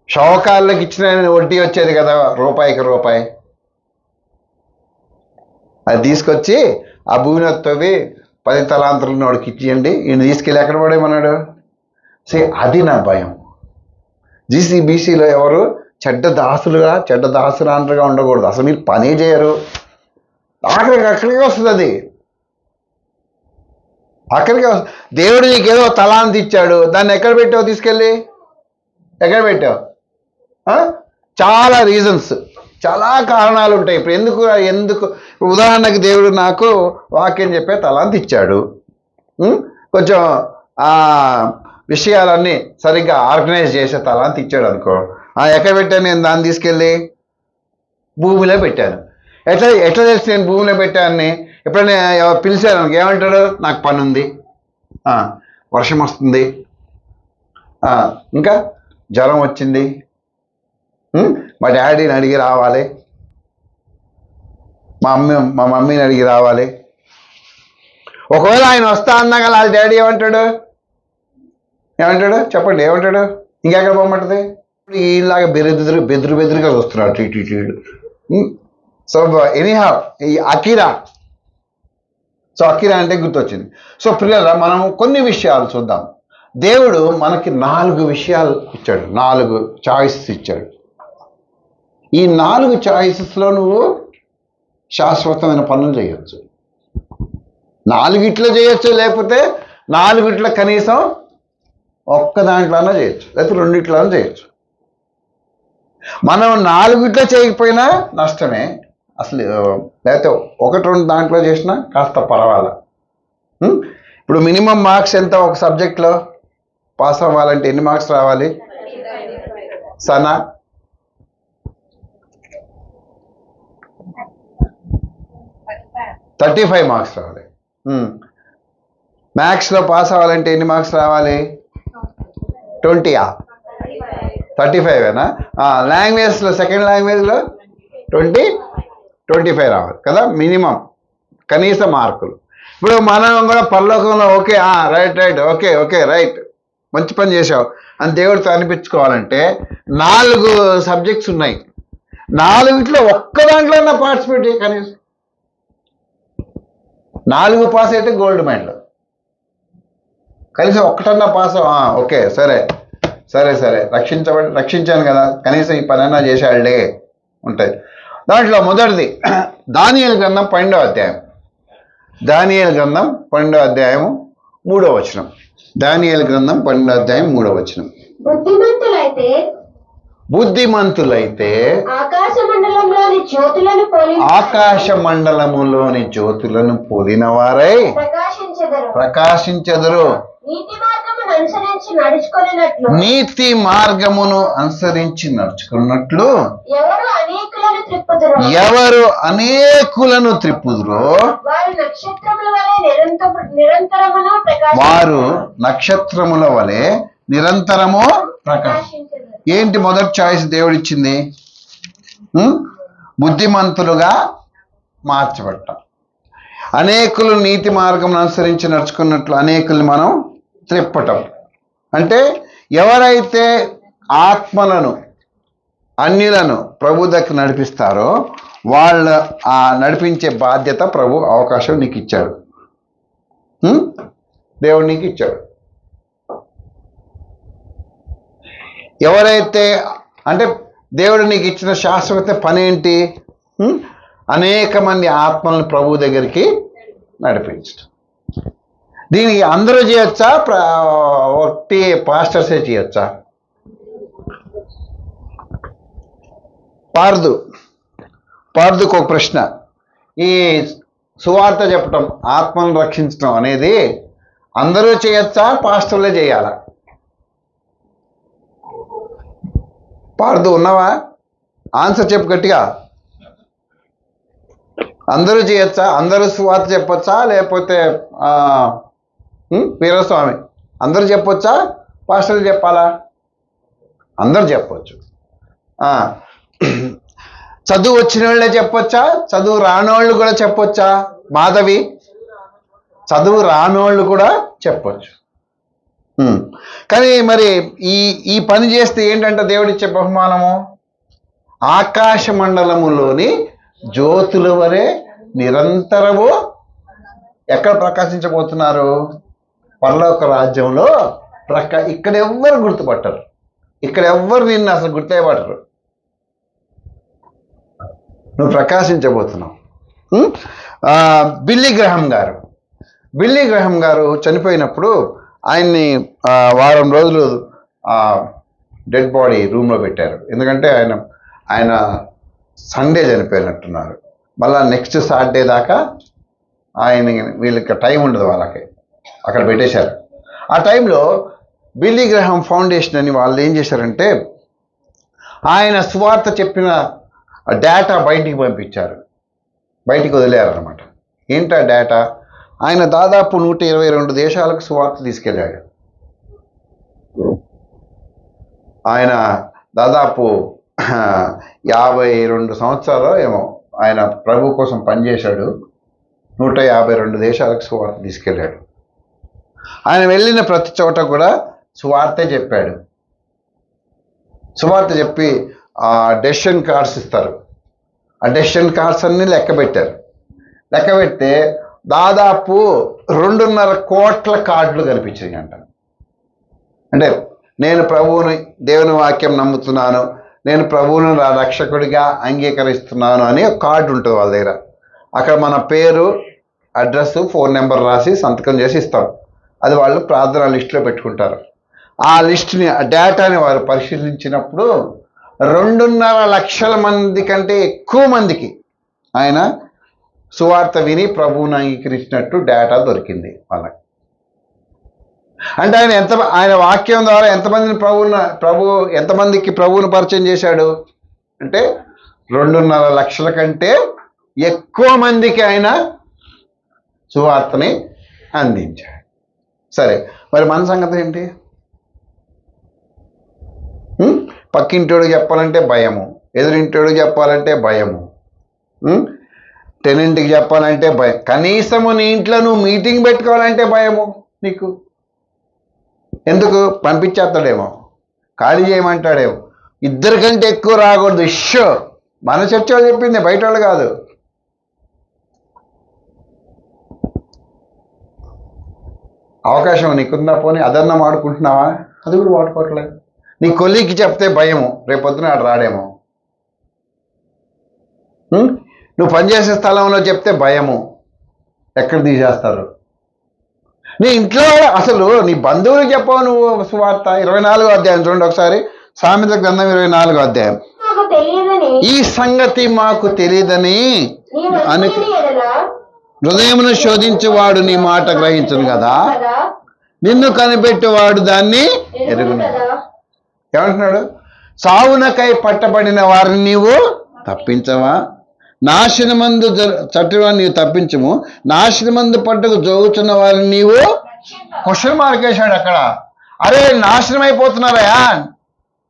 షౌకాళ్ళకి ఇచ్చిన వడ్డీ వచ్చేది కదా, రూపాయికి రూపాయి. అది తీసుకొచ్చి ఆ భూమిని తవ్వి 10 తలాంతులను వాడికి ఇచ్చేయండి, ఈయన తీసుకెళ్ళి ఎక్కడ పడేమన్నాడు. అది నా భయం. బీసీలో ఎవరు చెడ్డ దాసురాండ్రుగా ఉండకూడదు. అసలు మీరు పని చేయరు. అక్కడికి వస్తుంది అది. అక్కడికే వస్తుంది. దేవుడు నీకేదో తలాంతి ఇచ్చాడు, దాన్ని ఎక్కడ పెట్టావు? తీసుకెళ్ళి ఎక్కడ పెట్టావు? చాలా రీజన్స్, చాలా కారణాలు ఉంటాయి. ఇప్పుడు ఎందుకు ఉదాహరణకు దేవుడు నాకు వాక్యం చెప్పే తలాంతి ఇచ్చాడు. కొంచెం విషయాలన్నీ సరిగ్గా ఆర్గనైజ్ చేసే తలాంతి ఇచ్చాడు అనుకో. ఎక్కడ పెట్టాను నేను? దాన్ని తీసుకెళ్ళి భూమిలో పెట్టాను. ఎట్లా తెలిసి నేను భూమిలో పెట్టానని? ఎప్పుడైనా పిలిచాను ఏమంటాడు? నాకు పని ఉంది, వర్షం వస్తుంది, ఇంకా జ్వరం వచ్చింది, మా డాడీని అడిగి రావాలి, మా మమ్మీని అడిగి రావాలి. ఒకవేళ ఆయన వస్తా అన్నా కదా వాళ్ళ డాడీ ఏమంటాడు? చెప్పండి, ఏమంటాడు? ఇంకెక్కడ పోమంటది? ఈలాగా బెదురుగా చూస్తున్నాడు టీటీటీడు. సో ఎనీహా ఈ అకీరా అంటే గుర్తొచ్చింది. సో పిల్లల మనం కొన్ని విషయాలు చూద్దాం. దేవుడు మనకి 4 విషయాలు ఇచ్చాడు, 4 చాయిసెస్ ఇచ్చాడు. ఈ 4 చాయిసెస్లో నువ్వు శాశ్వతమైన పనులు చేయొచ్చు. 4 చేయొచ్చు, లేకపోతే 4 కనీసం ఒక్క దాంట్లోనే చేయొచ్చు, లేకపోతే 2 చేయొచ్చు. మనం 4 చేయకపోయినా నష్టమే అసలు, లేకపోతే 1-2 దాంట్లో చేసినా కాస్త పర్వాలా. ఇప్పుడు మినిమం మార్క్స్ ఎంత ఒక సబ్జెక్ట్లో? పాస్ అవ్వాలంటే ఎన్ని మార్క్స్ రావాలి? సనా 35 మార్క్స్ రావాలి. మ్యాథ్స్లో పాస్ అవ్వాలంటే ఎన్ని మార్క్స్ రావాలి? 20యా? 35ఏనా? లాంగ్వేజ్లో సెకండ్ లాంగ్వేజ్లో 25 రావాలి కదా, మినిమం కనీస మార్కులు. ఇప్పుడు మనం కూడా పరలోకంలో ఓకే రైట్ ఓకే రైట్ మంచి పని చేసావు అని దేవుడితో అనిపించుకోవాలంటే 4 సబ్జెక్ట్స్ ఉన్నాయి, 4 ఒక్క దాంట్లో పార్టిసిపేట్ చేయ కనీసం. 4 పాస్ అయితే గోల్డ్ మెడల్, కనీసం ఒక్కటన్నా పాస్ ఓకే సరే రక్షించాను కదా, కనీసం ఈ పనైనా చేశాడులే ఉంటాయి. దాంట్లో మొదటిది దానియేలు గ్రంథం 12వ అధ్యాయం. దానియేలు గ్రంథం 12వ అధ్యాయము 3వ వచనం. దానియేలు గ్రంథం 12వ అధ్యాయం 3వ వచనం. బుద్ధిమంతులైతే ఆకాశ మండలములోని జ్యోతులను పోలిన వారై ప్రకాశించెదరు. నీతి మార్గమును అనుసరించి నడుచుకున్నట్లు ఎవరు అనేకులను త్రిప్పుదురో వారు నక్షత్రముల వలె నిరంతరము ప్రకాశించెదరు. ఏంటి మొదటి చాయిస్ దేవుడిచ్చింది? బుద్ధిమంతులుగా మార్చబడటం. అనేకులు నీతి మార్గం అనుసరించి నడుచుకున్నట్లు అనేకుల్ని మనం త్రిప్పటం. అంటే ఎవరైతే ఆత్మలను అన్యులను ప్రభు దగ్గర నడిపిస్తారో వాళ్ళ ఆ నడిపించే బాధ్యత ప్రభు అవకాశం నీకు ఇచ్చాడు, దేవుడు నీకు ఇచ్చాడు. ఎవరైతే అంటే దేవుడు నీకు ఇచ్చిన శాశ్వత పని ఏంటి? అనేక మంది ఆత్మలను ప్రభు దగ్గరికి నడిపించడం. దీనికి అందరూ చేయొచ్చా? ఒకటి పాస్టర్సే చేయొచ్చా? పార్దుకు ఒక ప్రశ్న. ఈ సువార్త చెప్పటం, ఆత్మను రక్షించడం అనేది అందరూ చేయొచ్చా, పాస్టర్లే చేయాలా? పార్దు ఉన్నావా? ఆన్సర్ చెప్పు గట్టిగా. అందరూ చేయొచ్చా? అందరూ సువార్త చెప్పొచ్చా? లేకపోతే వీరస్వామి అందరూ చెప్పొచ్చా, పాస్టర్లు చెప్పాలా? అందరూ చెప్పొచ్చు. చదువు వచ్చిన వాళ్ళే చెప్పొచ్చా, చదువు రానోళ్ళు కూడా చెప్పొచ్చా? మాధవి, చదువు రానోళ్ళు కూడా చెప్పొచ్చు. కానీ మరి ఈ పని చేస్తే ఏంటంటే దేవుడిచ్చే బహుమానము ఆకాశ మండలములోని జ్యోతుల వరే నిరంతరము ఎక్కడ ప్రకాశించబోతున్నారు? పరలోక రాజ్యంలో ఇక్కడ ఎవ్వరు గుర్తుపట్టరు, ఇక్కడ ఎవ్వరు నిన్ను అసలు గుర్తుపట్టరు. నువ్వు ప్రకాశించబోతున్నావు. బిల్లీ గ్రహం గారు చనిపోయినప్పుడు ఆయన్ని వారం రోజులు డెడ్ బాడీ రూమ్లో పెట్టారు. ఎందుకంటే ఆయన సండే చనిపోయినట్టున్నారు. మళ్ళీ నెక్స్ట్ సాటర్డే దాకా వీళ్ళకి టైం ఉండదు, వాళ్ళకి అక్కడ పెట్టేశారు. ఆ టైంలో బిల్లీ గ్రహం ఫౌండేషన్ అని వాళ్ళు ఏం చేశారంటే ఆయన సువార్త చెప్పిన డేటా బయటికి పంపించారు, బయటికి వదిలేరన్నమాట. ఏంటా డేటా? ఆయన దాదాపు 122 దేశాలకు సువార్త తీసుకెళ్ళాడు. ఆయన దాదాపు 52 సంవత్సరాలు ఏమో ఆయన ప్రభు కోసం పనిచేశాడు. 152 దేశాలకు సువార్త తీసుకెళ్ళాడు. ఆయన వెళ్ళిన ప్రతి చోట కూడా సువార్తే చెప్పాడు. సువార్త చెప్పి డెసిషన్ కార్డ్స్ ఇస్తారు. ఆ డెసిషన్ కార్డ్స్ అన్నీ లెక్క పెట్టారు. లెక్క పెడితే దాదాపు 2.5 కోట్ల కార్డులు కనిపించాయి అంట. అంటే నేను ప్రభువుని, దేవుని వాక్యం నమ్ముతున్నాను, నేను ప్రభువును నా రక్షకుడిగా అంగీకరిస్తున్నాను అని ఒక కార్డు ఉంటుంది వాళ్ళ దగ్గర. అక్కడ మన పేరు, అడ్రస్, ఫోన్ నెంబర్ రాసి సంతకం చేసి ఇస్తాం. అది వాళ్ళు ప్రార్థన లిస్టులో పెట్టుకుంటారు. ఆ లిస్టుని, ఆ డేటాని వారు పరిశీలించినప్పుడు 2.5 లక్షల మంది కంటే ఎక్కువ మందికి ఆయన సువార్త విని ప్రభువుని అంగీకరించినట్టు డేటా దొరికింది వాళ్ళకి. అంటే ఆయన వాక్యం ద్వారా ఎంతమందికి ప్రభువును పరిచయం చేశాడు అంటే 2.5 లక్షల కంటే ఎక్కువ మందికి ఆయన సువార్తని అందించాడు. సరే, మరి మన సంగతి ఏంటి? పక్కింటోడికి చెప్పాలంటే భయము, ఎదురింటోడికి చెప్పాలంటే భయము, టెనెంట్కి చెప్పాలంటే భయం, కనీసము నీ ఇంట్లో నువ్వు మీటింగ్ పెట్టుకోవాలంటే భయము నీకు. ఎందుకు? పంపించేస్తాడేమో, ఖాళీ చేయమంటాడేమో, ఇద్దరికంటే ఎక్కువ రాకూడదు. ఇష్యూ మన చర్చ వాళ్ళు చెప్పింది, బయట వాళ్ళు కాదు. అవకాశం నీకుందా, పోనీ అదన్నా వాడుకుంటున్నావా? అది కూడా వాడుకోవట్లేదు. నీ కొలీకి చెప్తే భయము, రేపొద్దున ఆడు రాడేమో. నువ్వు పనిచేసే స్థలంలో చెప్తే భయము, ఎక్కడ తీసేస్తారు. నీ ఇంట్లో అసలు నీ బంధువులకు చెప్పవు నువ్వు సువార్త. 24వ అధ్యాయం చూడండి ఒకసారి, సామెతల గ్రంథం 24వ అధ్యాయం. ఈ సంగతి మాకు తెలియదని అని హృదయమును శోధించేవాడు నీ మాట గ్రహించును కదా, నిన్ను కనిపెట్టేవాడు దాన్ని ఎరుగును. ఏమంటున్నాడు? సావునకై పట్టబడిన వారిని నీవు తప్పించవా? నాశనమందు చట్టువారిని నీవు తప్పించము, నాశనమందు పట్టుకు జోగుచున్న వారిని నీవు. క్వశ్చన్ మార్క్ వేశాడు అక్కడ. అరే, నాశనం అయిపోతున్నారయా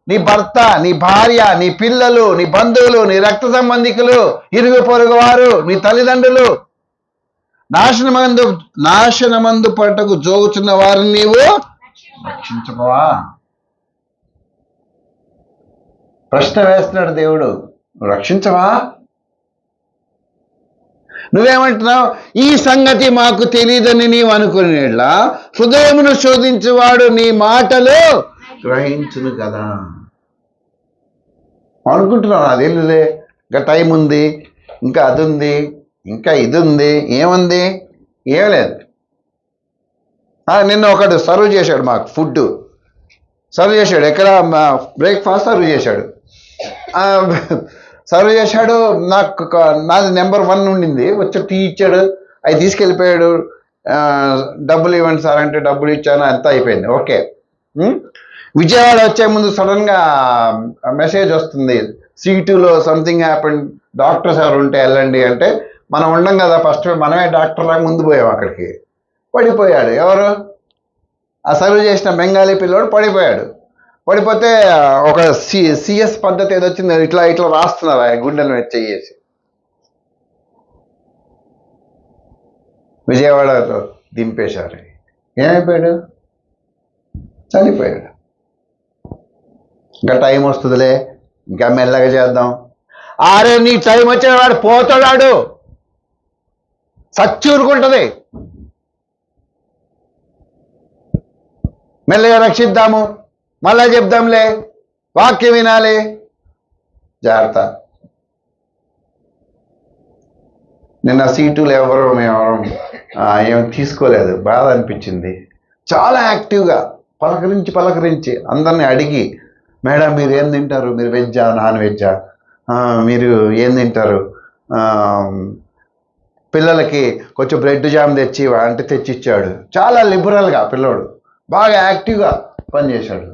నీ భర్త, నీ భార్య, నీ పిల్లలు, నీ బంధువులు, నీ రక్త సంబంధికులు, ఇరుగు పొరుగు వారు, నీ తల్లిదండ్రులు. నాశనమందు పట్టుకు జోగుచున్న వారిని నీవు రక్షించవా? ప్రశ్న వేస్తున్నాడు దేవుడు. రక్షించవా? నువ్వేమంటున్నావు? ఈ సంగతి మాకు తెలియదని నీవు అనుకునేలా హృదయమును శోధించేవాడు నీ మాటలు గ్రహించును కదా. అనుకుంటున్నావు అదేలే, ఇంకా టైం ఉంది, ఇంకా అది ఉంది, ఇంకా ఇది ఉంది. ఏముంది? ఏం లేదు. నిన్న ఒకడు సర్వ్ చేశాడు, మాకు ఫుడ్ సర్వ్ చేశాడు. ఎక్కడ? బ్రేక్ఫాస్ట్ సర్వ్ చేశాడు. సర్వ్ చేశాడు. నాది నెంబర్ 1 ఉండింది. వచ్చి టీ ఇచ్చాడు, అవి తీసుకెళ్ళిపోయాడు. డబ్బులు ఇవ్వండి సార్ అంటే డబ్బులు ఇచ్చాను, అంతా అయిపోయింది. ఓకే. విజయవాడ వచ్చే ముందు సడన్గా మెసేజ్ వస్తుంది, C2లో సంథింగ్ హ్యాపెండ్, డాక్టర్స్ ఎవరు ఉంటే వెళ్ళండి అంటే, మనం ఉండం కదా, ఫస్ట్ మనమే డాక్టర్ లాగా ముందు పోయాం అక్కడికి. పడిపోయాడు. ఎవరు? ఆ సర్వ్ చేసిన బెంగాలీ పిల్లోడు పడిపోయాడు. పడిపోతే ఒక CS పద్ధతి ఏదో వచ్చింది, ఇట్లా ఇట్లా రాస్తున్నారు ఆ గుండెలు చెయ్యేసి. విజయవాడలో దింపేశారు. ఏమైపోయాడు? చనిపోయాడు. ఇంకా టైం వస్తుందిలే, ఇంకా మెల్లగా చేద్దాం. ఆరే, నీ టైం వచ్చిన వాడు పోతాడాడు, సచ్చూరుకుంటుంది. మెల్లగా రక్షిద్దాము, మళ్ళా చెప్దాంలే, వాక్యం వినాలి, జాగ్రత్త. నిన్న C2లో మేమెవరం ఏం తీసుకోలేదు, బాధ అనిపించింది. చాలా యాక్టివ్గా పలకరించి అందరిని అడిగి, మేడం మీరు ఏం తింటారు, మీరు వెజ్జా నాన్ వెజ్జా, మీరు ఏం తింటారు, పిల్లలకి కొంచెం బ్రెడ్ జామ్ తెచ్చి అంటే తెచ్చిచ్చాడు. చాలా లిబరల్గా పిల్లోడు బాగా యాక్టివ్గా పనిచేశాడు.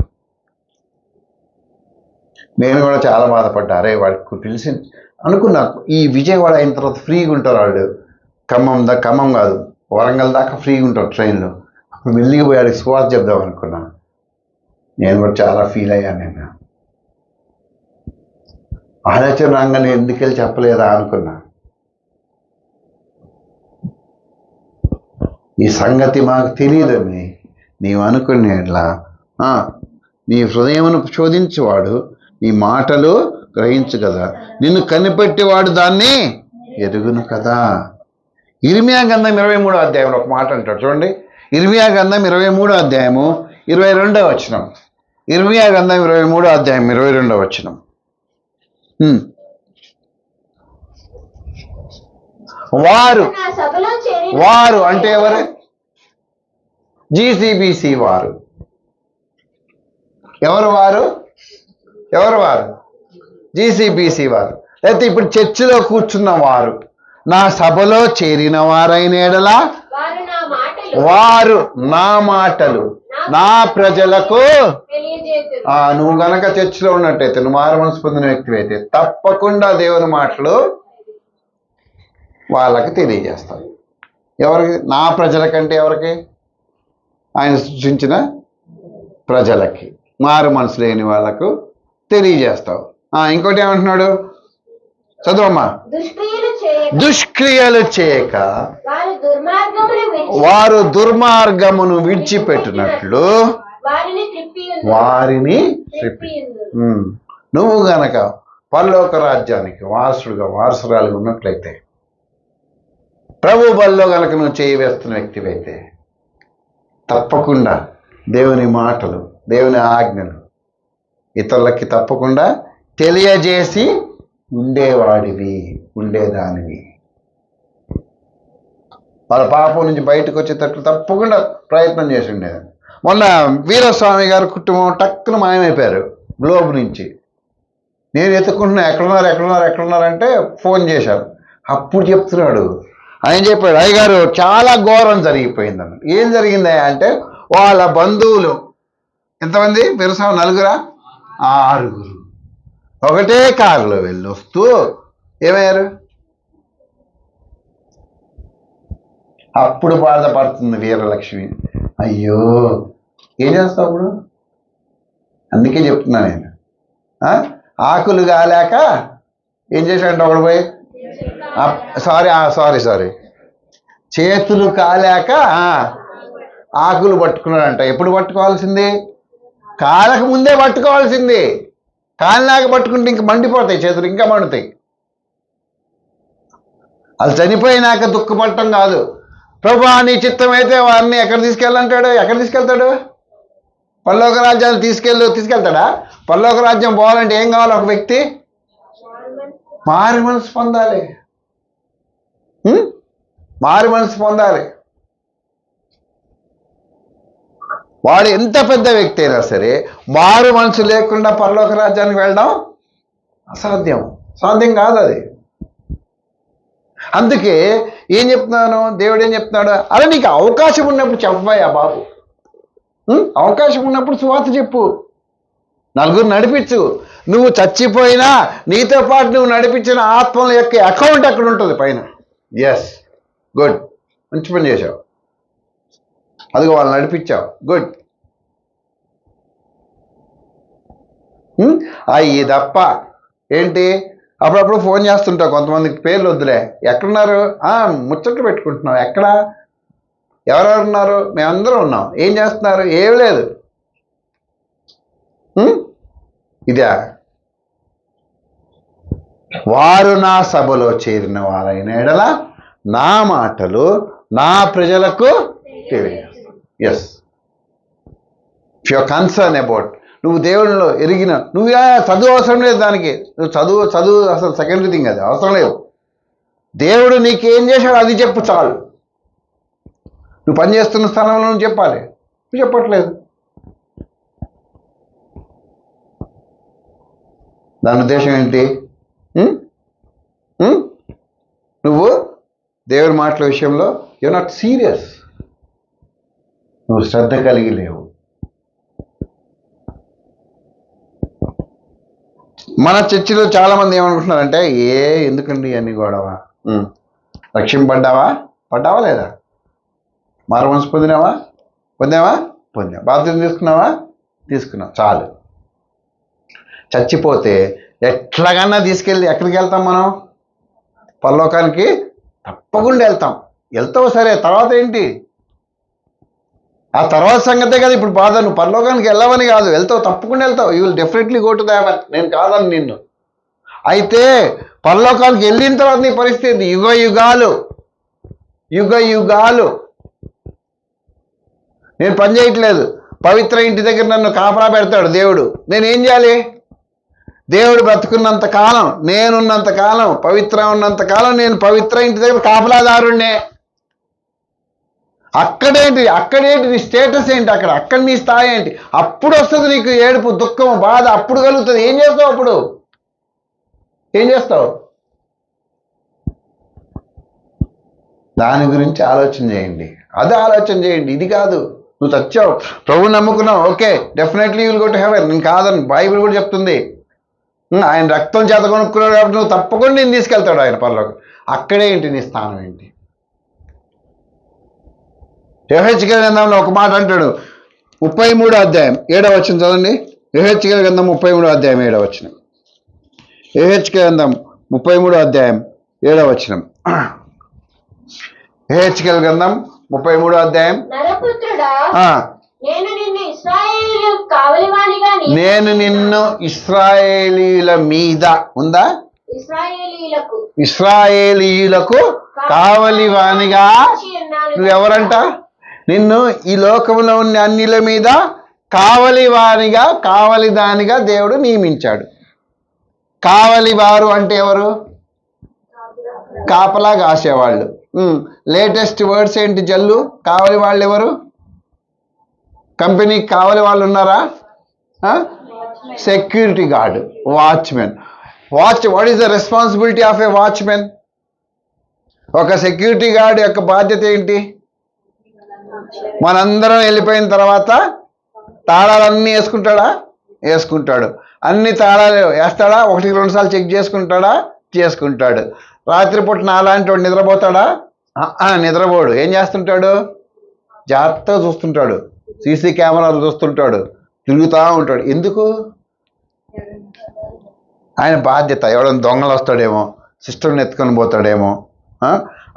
నేను కూడా చాలా బాధపడ్డా. అరే, వాడికి తెలిసి అనుకున్నా, ఈ విజయవాడ అయిన తర్వాత ఫ్రీగా ఉంటారు వాళ్ళు. ఖమ్మం కాదు, వరంగల్ దాకా ఫ్రీగా ఉంటారు ట్రైన్లో. అప్పుడు మెల్లిగా పోయి వాడికి సువార్త చెప్దాం అనుకున్నా. నేను కూడా చాలా ఫీల్ అయ్యాను. నేను ఆలోచన రంగాన్ని ఎందుకెళ్ళి చెప్పలేదా అనుకున్నా. ఈ సంగతి మాకు తెలియదని నీవు అనుకునేట్లా నీ హృదయమును శోధించేవాడు నీ మాటలు గ్రహించు కదా, నిన్ను కనిపెట్టేవాడు దాన్ని ఎరుగును కదా. ఇర్మియా గ్రంథం 23వ అధ్యాయంలో ఒక మాట అంటాడు చూడండి. ఇర్మియా గ్రంథం 23వ అధ్యాయము 22వ వచనం. ఇర్మియా గ్రంథం 23వ అధ్యాయం 22వ వచనం. వారు అంటే ఎవరు? GCBC వారు. ఎవరు వారు? GCBC వారు. లేకపోతే ఇప్పుడు చర్చిలో కూర్చున్న వారు, నా సభలో చేరిన వారైన ఎడలా వారు నా మాటలు నా ప్రజలకు. నువ్వు గనక చర్చిలో ఉన్నట్టయితే, నువ్వు మారు మనసు పొందిన వ్యక్తి అయితే, తప్పకుండా దేవుని మాటలు వాళ్ళకి తెలియజేస్తావు. ఎవరికి? నా ప్రజలకంటే ఎవరికి? ఆయన సృష్టించిన ప్రజలకి, మారు మనసు లేని వాళ్ళకు తెలియజేస్తావు. ఇంకోటి ఏమంటున్నాడు? చదువమ్మా. దుష్క్రియలు చేయక వారు దుర్మార్గమును విడిచిపెట్టినట్లు వారిని నువ్వు గనక పరలోక రాజ్యానికి వారసురాలుగా ఉన్నట్లయితే, ప్రభు బల్లో గనక నువ్వు చేయి వేస్తున్న వ్యక్తివైతే, తప్పకుండా దేవుని మాటలు, దేవుని ఆజ్ఞలు ఇతరులకి తప్పకుండా తెలియజేసి ఉండేదానివి. వాళ్ళ పాపం నుంచి బయటకు వచ్చేటట్లు తప్పకుండా ప్రయత్నం చేసి ఉండేది. మొన్న వీరస్వామి గారి కుటుంబం టక్కున మాయమైపోయారు గ్లోబ్ నుంచి. నేను ఎత్తుకుంటున్నా, ఎక్కడున్నారంటే ఫోన్ చేశారు. అప్పుడు చెప్తున్నాడు, ఆయన చెప్పాడు, అయ్యగారు చాలా ఘోరం జరిగిపోయిందన్న. ఏం జరిగిందా అంటే, వాళ్ళ బంధువులు ఎంతమంది? వీరస్వామి 6 ఒకటే కారులో వెళ్ళి వస్తూ ఏమయ్యారు? అప్పుడు బాధపడుతుంది వీరలక్ష్మి. అయ్యో, ఏం చేస్తావు అప్పుడు? అందుకే చెప్తున్నా నేను, ఆకులు కాలేక ఏం చేశాడంటే ఒకడు పోయి, సారీ చేతులు కాలేక ఆకులు పట్టుకున్నాడంట. ఎప్పుడు పట్టుకోవాల్సింది? కాలక ముందే పట్టుకోవాల్సింది. కాలినాక పట్టుకుంటే ఇంక మండిపోతాయి చేతులు, ఇంకా మండుతాయి. అది చనిపోయినాక దుఃఖపడటం కాదు. ప్రభువా నీ చిత్తం అయితే వారిని ఎక్కడ తీసుకెళ్ళంటాడు? ఎక్కడ తీసుకెళ్తాడు? పరలోక రాజ్యాన్ని తీసుకెళ్తాడా? పరలోక రాజ్యం పోవాలంటే ఏం కావాలి? ఒక వ్యక్తి మారు మనసు పొందాలి. మారు మనసు పొందాలి. వాడు ఎంత పెద్ద వ్యక్తి అయినా సరే మారు మనసు లేకుండా పరలోక రాజ్యానికి వెళ్ళడం సాధ్యం కాదు అది. అందుకే ఏం చెప్తున్నాను, దేవుడు ఏం చెప్తున్నాడు? అరే నీకు అవకాశం ఉన్నప్పుడు చెప్పవయ్యా బాబు, అవకాశం ఉన్నప్పుడు సువార్త చెప్పు, నలుగురు నడిపించు. నువ్వు చచ్చిపోయినా నీతో పాటు నువ్వు నడిపించిన ఆత్మల యొక్క అకౌంట్ అక్కడ ఉంటుంది పైన. ఎస్, గుడ్, మంచి పని చేశావు. అదిగో వాళ్ళు నడిపించావు, గుడ్. అయ్యి తప్ప ఏంటి? అప్పుడప్పుడు ఫోన్ చేస్తుంటావు, కొంతమందికి పేర్లు వద్దులే, ఎక్కడున్నారు? ముచ్చట్లు పెట్టుకుంటున్నావు. ఎక్కడ? ఎవరెవరు ఉన్నారు? మేమందరం ఉన్నాం. ఏం చేస్తున్నారు? ఏం లేదు. ఇదా? వారు నా సభలో చేరిన వారైన ఎడల నా మాటలు నా ప్రజలకు తెలియజేస్తాను. Yes, if your concern about, నువ్వు దేవునిలో ఎరిగిన, నువ్వు చదువు అవసరం లేదు దానికి. నువ్వు చదువు అసలు సెకండరీ థింగ్, అది అవసరం లేదు. దేవుడు నీకేం చేశాడు అది చెప్పు చాలు. నువ్వు పనిచేస్తున్న స్థలంలో నువ్వు చెప్పాలి. నువ్వు చెప్పట్లేదు. దాని ఉద్దేశం ఏంటి? నువ్వు దేవుని మాటల విషయంలో యు నాట్ సీరియస్, నువ్వు శ్రద్ధ కలిగి లేవు. మన చర్చిలో చాలా మంది ఏమనుకుంటున్నారంటే, ఎందుకండి అన్ని గొడవ? రక్షింపడ్డావా? పడ్డావా లేదా? మారు మనసు పొందావా? బాధ్యత తీసుకున్నావు, చాలు. చచ్చిపోతే ఎట్లాగన్నా తీసుకెళ్ళి ఎక్కడికి వెళ్తాం మనం? పరలోకానికి తప్పకుండా వెళ్తావు సరే, తర్వాత ఏంటి? ఆ తర్వాత సంగతే కదా ఇప్పుడు బాధ. నువ్వు పరలోకానికి వెళ్ళవని కాదు, తప్పకుండా వెళ్తావు. You will definitely go to the heaven. నేను కాదని నిన్ను. అయితే పరలోకానికి వెళ్ళిన తర్వాత నీ పరిస్థితి యుగ యుగాలు నేను పని చేయట్లేదు, పవిత్ర ఇంటి దగ్గర నన్ను కాపలా పెడతాడు దేవుడు. నేనేం చేయాలి? దేవుడు బ్రతుకున్నంత కాలం, నేనున్నంత కాలం, పవిత్ర ఉన్నంత కాలం నేను పవిత్ర ఇంటి దగ్గర కాపలాదారుణ్ణే. అక్కడేంటి నీ స్టేటస్ ఏంటి? అక్కడ నీ స్థాయి ఏంటి? అప్పుడు వస్తుంది నీకు ఏడుపు, దుఃఖం, బాధ అప్పుడు కలుగుతుంది. ఏం చేస్తావు అప్పుడు? దాని గురించి ఆలోచన చేయండి. ఇది కాదు. నువ్వు చచ్చావు, ప్రభు నమ్ముకున్నావు, okay, definitely you will go to heaven. నేను కాదని బైబిల్ కూడా చెప్తుంది. ఆయన రక్తం చేత కొనుక్కున్నాడు కాబట్టి నువ్వు తప్పకుండా నేను తీసుకెళ్తాడు ఆయన పరలోకి. అక్కడే ఏంటి నీ స్థానం ఏంటి? యెహెజ్కేలు గ్రంథంలో ఒక మాట అంటాడు, 33 అధ్యాయం 7వ వచనం చదవండి. యెహెజ్కేలు గ్రంథం 33 అధ్యాయం 7వ వచనం. యెహెజ్కేలు గ్రంథం 33 అధ్యాయం 7వ వచనం. యెహెజ్కేలు గ్రంథం 33 అధ్యాయం. నరపుత్రుడా, ఆ, నేను నిన్ను ఇశ్రాయేలు కావలివానిగా నేను నిన్ను ఇశ్రాయేలీల మీద ఉందా, ఇశ్రాయేలీలకు ఇశ్రాయేలీయులకు కావలివానిగా. నువ్వెవరంట? నిన్ను ఈ లోకంలో ఉన్న అన్నిల మీద కావలివానిగా, కావలిదానిగా దేవుడు నియమించాడు. కావలివారు అంటే ఎవరు? కాపలా కాసేవాళ్ళు. లేటెస్ట్ వర్డ్స్ ఏంటి జల్లు? కావలి వాళ్ళు ఎవరు? కంపెనీకి కావలి వాళ్ళు ఉన్నారా? Security guard, watchman. What is the responsibility of a watchman? ఒక సెక్యూరిటీ గార్డ్ యొక్క బాధ్యత ఏంటి? మనందరం వెళ్ళిపోయిన తర్వాత తాళాలన్నీ వేసుకుంటాడా? వేసుకుంటాడు. అన్ని తాళాలు వేస్తాడా? 1-2 సార్లు చెక్ చేసుకుంటాడా? చేసుకుంటాడు. రాత్రిపూట నాలాంటి వాడు నిద్రపోతాడా? నిద్రపోడు. ఏం చేస్తుంటాడు? జాగ్రత్తగా చూస్తుంటాడు, సీసీ కెమెరాలు చూస్తుంటాడు, తిరుగుతూ ఉంటాడు. ఎందుకు? ఆయన బాధ్యత. ఎవడన్నా దొంగలు వస్తాడేమో, సిస్టమ్ని ఎత్తుకొని పోతాడేమో.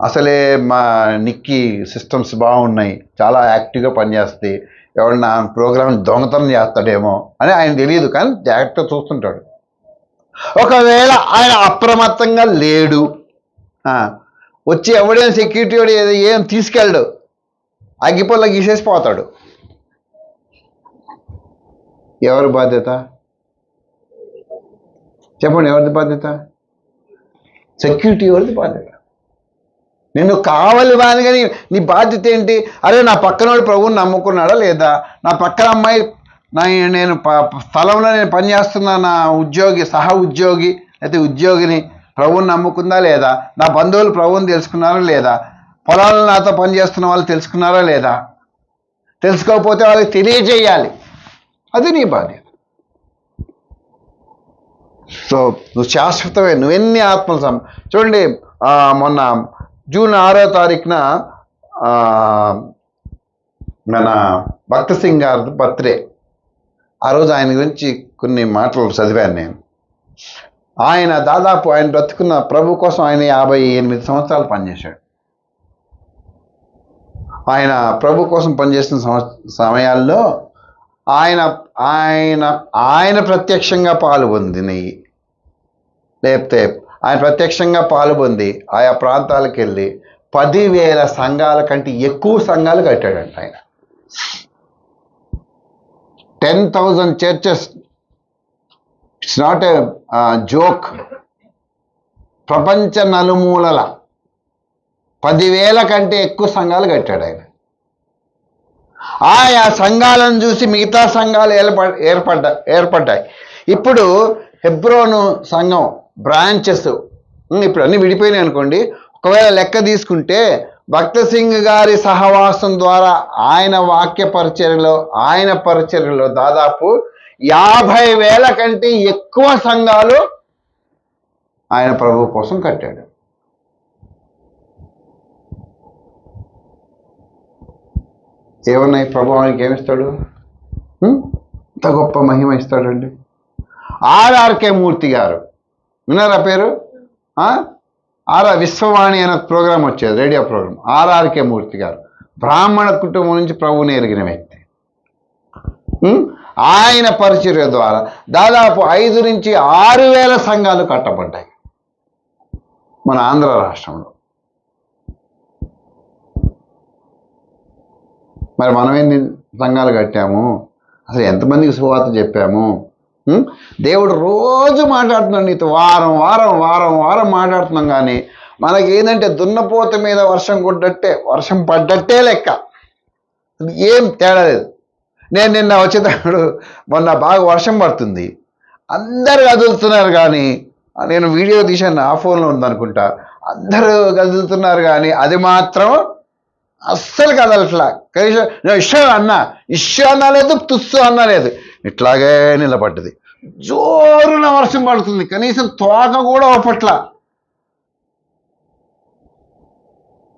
అసలే మా నిక్కీ సిస్టమ్స్ బాగున్నాయి, చాలా యాక్టివ్గా పనిచేస్తాయి, ఎవడన్నా ప్రోగ్రామ్ దొంగతనం చేస్తాడేమో అని ఆయన తెలియదు, కానీ జాగ్రత్తగా చూస్తుంటాడు. ఒకవేళ ఆయన అప్రమత్తంగా లేడు, వచ్చి ఎవడైనా సెక్యూరిటీ వాడు ఏం తీసుకెళ్ళడు, అగ్గిపొల్ల గీసేసి పోతాడు. ఎవరి బాధ్యత చెప్పండి? ఎవరిది బాధ్యత? సెక్యూరిటీ ఎవరిది బాధ్యత? నిన్ను కావాలి వాని నీ బాధ్యత ఏంటి? అరే నా పక్కనోడు ప్రభువుని నమ్ముకున్నాడా లేదా? నా పక్కన అమ్మాయి నేను స్థలంలో నేను పనిచేస్తున్నా నా ఉద్యోగి, సహా ఉద్యోగి అయితే ఉద్యోగిని ప్రభువుని నమ్ముకుందా లేదా? నా బంధువులు ప్రభువుని తెలుసుకున్నారా లేదా? పొలాలను నాతో పనిచేస్తున్న వాళ్ళు తెలుసుకున్నారా లేదా? తెలుసుకోకపోతే వాళ్ళకి తెలియజేయాలి. అది నీ బాధ్యత. సో నువ్వు శాశ్వతమే. నువ్వెన్ని ఆత్మలు చూడండి, మొన్న జూన్ 6వ తారీఖున మన భక్త సింగ్ గారి బర్త్డే. ఆ రోజు ఆయన గురించి కొన్ని మాటలు చదివాను నేను. ఆయన దాదాపు ఆయన బ్రతుకున్న ప్రభు కోసం ఆయన 58 సంవత్సరాలు పనిచేశాడు. ఆయన ప్రభు కోసం పనిచేసిన సమయాల్లో ఆయన ఆయన ఆయన ప్రత్యక్షంగా పాల్పొందినవి, లేకపోతే ఆయన ప్రత్యక్షంగా పాల్పొంది ఆయా ప్రాంతాలకు వెళ్ళి 10,000 సంఘాల కంటే ఎక్కువ సంఘాలు కట్టాడంట ఆయన. 10,000 churches. It's not a joke. ప్రపంచ నలుమూలల 10,000 కంటే ఎక్కువ సంఘాలు కట్టాడు ఆయన. ఆయా సంఘాలను చూసి మిగతా సంఘాలు ఏర్పడ్డాయి. ఇప్పుడు హెబ్రోను సంఘం బ్రాంచెస్ ఇప్పుడు అన్ని విడిపోయినాయి అనుకోండి. ఒకవేళ లెక్క తీసుకుంటే భక్త సింగ్ గారి సహవాసం ద్వారా ఆయన వాక్య పరిచర్యలో, ఆయన పరిచర్యలో దాదాపు 50,000 కంటే ఎక్కువ సంఘాలు ఆయన ప్రభు కోసం కట్టాడు. ఏమన్నాయి? ప్రభావానికి ఏమిస్తాడు? ఇంత గొప్ప మహిమ ఇస్తాడండి. ఆర్ఆర్కే మూర్తి గారు విన్నారా పేరు? విశ్వవాణి అనే ప్రోగ్రాం వచ్చేది, రేడియో ప్రోగ్రాం. ఆర్ఆర్కే మూర్తి గారు బ్రాహ్మణ కుటుంబం నుంచి ప్రభువుని ఎరిగిన వ్యక్తి. ఆయన పరిచర్య ద్వారా దాదాపు 5,000 నుంచి 6,000 సంఘాలు కట్టబడ్డాయి మన ఆంధ్ర రాష్ట్రంలో. మరి మనం ఎన్ని సంఘాలు కట్టాము? అసలు ఎంతమందికి సువార్త చెప్పాము? దేవుడు రోజు మాట్లాడుతున్నాడు నీతో, వారం వారం వారం వారం మాట్లాడుతున్నాం. కానీ మనకి ఏంటంటే దున్నపోత మీద వర్షం పడ్డట్టే లెక్క, ఏం తేడా లేదు. నేను నిన్న వచ్చేటప్పుడు మొన్న బాగా వర్షం పడుతుంది, అందరు కదులుతున్నారు, కానీ నేను వీడియో తీశాను, నా ఫోన్లో ఉందనుకుంటా. అందరూ కదులుతున్నారు కానీ అది మాత్రం అస్సలు కదలట్లా. కనీసం ఇష్యూ అన్నా లేదు, తుస్సు అన్నా లేదు, ఇట్లాగే నిలబడ్డది. జోరున వర్షం పడుతుంది, కనీసం తోక కూడా ఒప్పట్ల.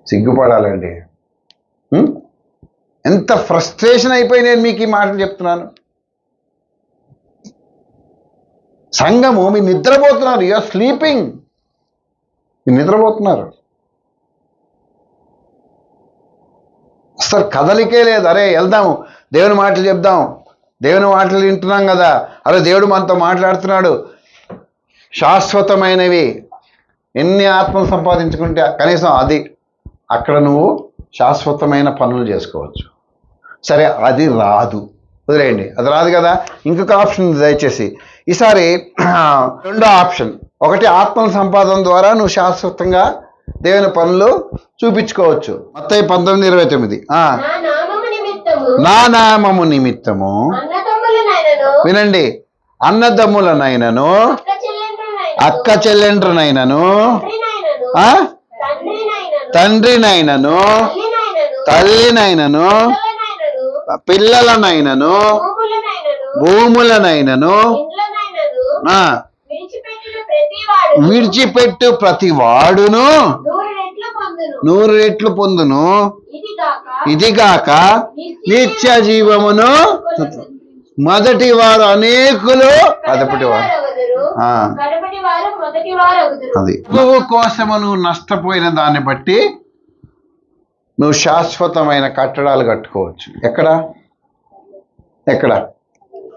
సిగ్గుపడాలండి. ఎంత ఫ్రస్ట్రేషన్ అయిపోయి నేను మీకు ఈ మాటలు చెప్తున్నాను. సంఘము మీరు నిద్రపోతున్నారు, యూఆర్ స్లీపింగ్, మీరు నిద్రపోతున్నారు. అసలు కదలికే లేదు. అరే వెళ్దాము, దేవుని మాటలు చెప్దాం, దేవుని మాటలు వింటున్నాం కదా, అరే దేవుడు మనతో మాట్లాడుతున్నాడు. శాశ్వతమైనవి ఎన్ని ఆత్మలు సంపాదించుకుంటే కనీసం అది అక్కడ నువ్వు శాశ్వతమైన పనులు చేసుకోవచ్చు. సరే అది రాదు, వదిలేయండి, అది రాదు కదా. ఇంకొక ఆప్షన్ ఉంది దయచేసి ఈసారి. రెండో ఆప్షన్, ఒకటి ఆత్మల సంపాదన ద్వారా నువ్వు శాశ్వతంగా దేవుని పనులు చూపించుకోవచ్చు. మత్తయి 19:29 నా నామము నిమిత్తము నా నామము నిమిత్తము అన్నదమ్ములనైనను వినండి, అన్నదమ్ములనైనను అక్క చెల్లెండ్రనైనను ఆ? తండ్రినైనను తల్లినైనను పిల్లలనైనను భూములనైనను ఆ, విడిచిపెట్టు ప్రతి వాడును 100 రెట్లు పొందును, ఇదిగాక నిత్య జీవమును. మొదటి వారు అనేకులు కడపటి వారు. అది ప్రభువు కోసము నువ్వు నష్టపోయిన దాన్ని బట్టి నువ్వు శాశ్వతమైన కట్టడాలు కట్టుకోవచ్చు. ఎక్కడ ఎక్కడ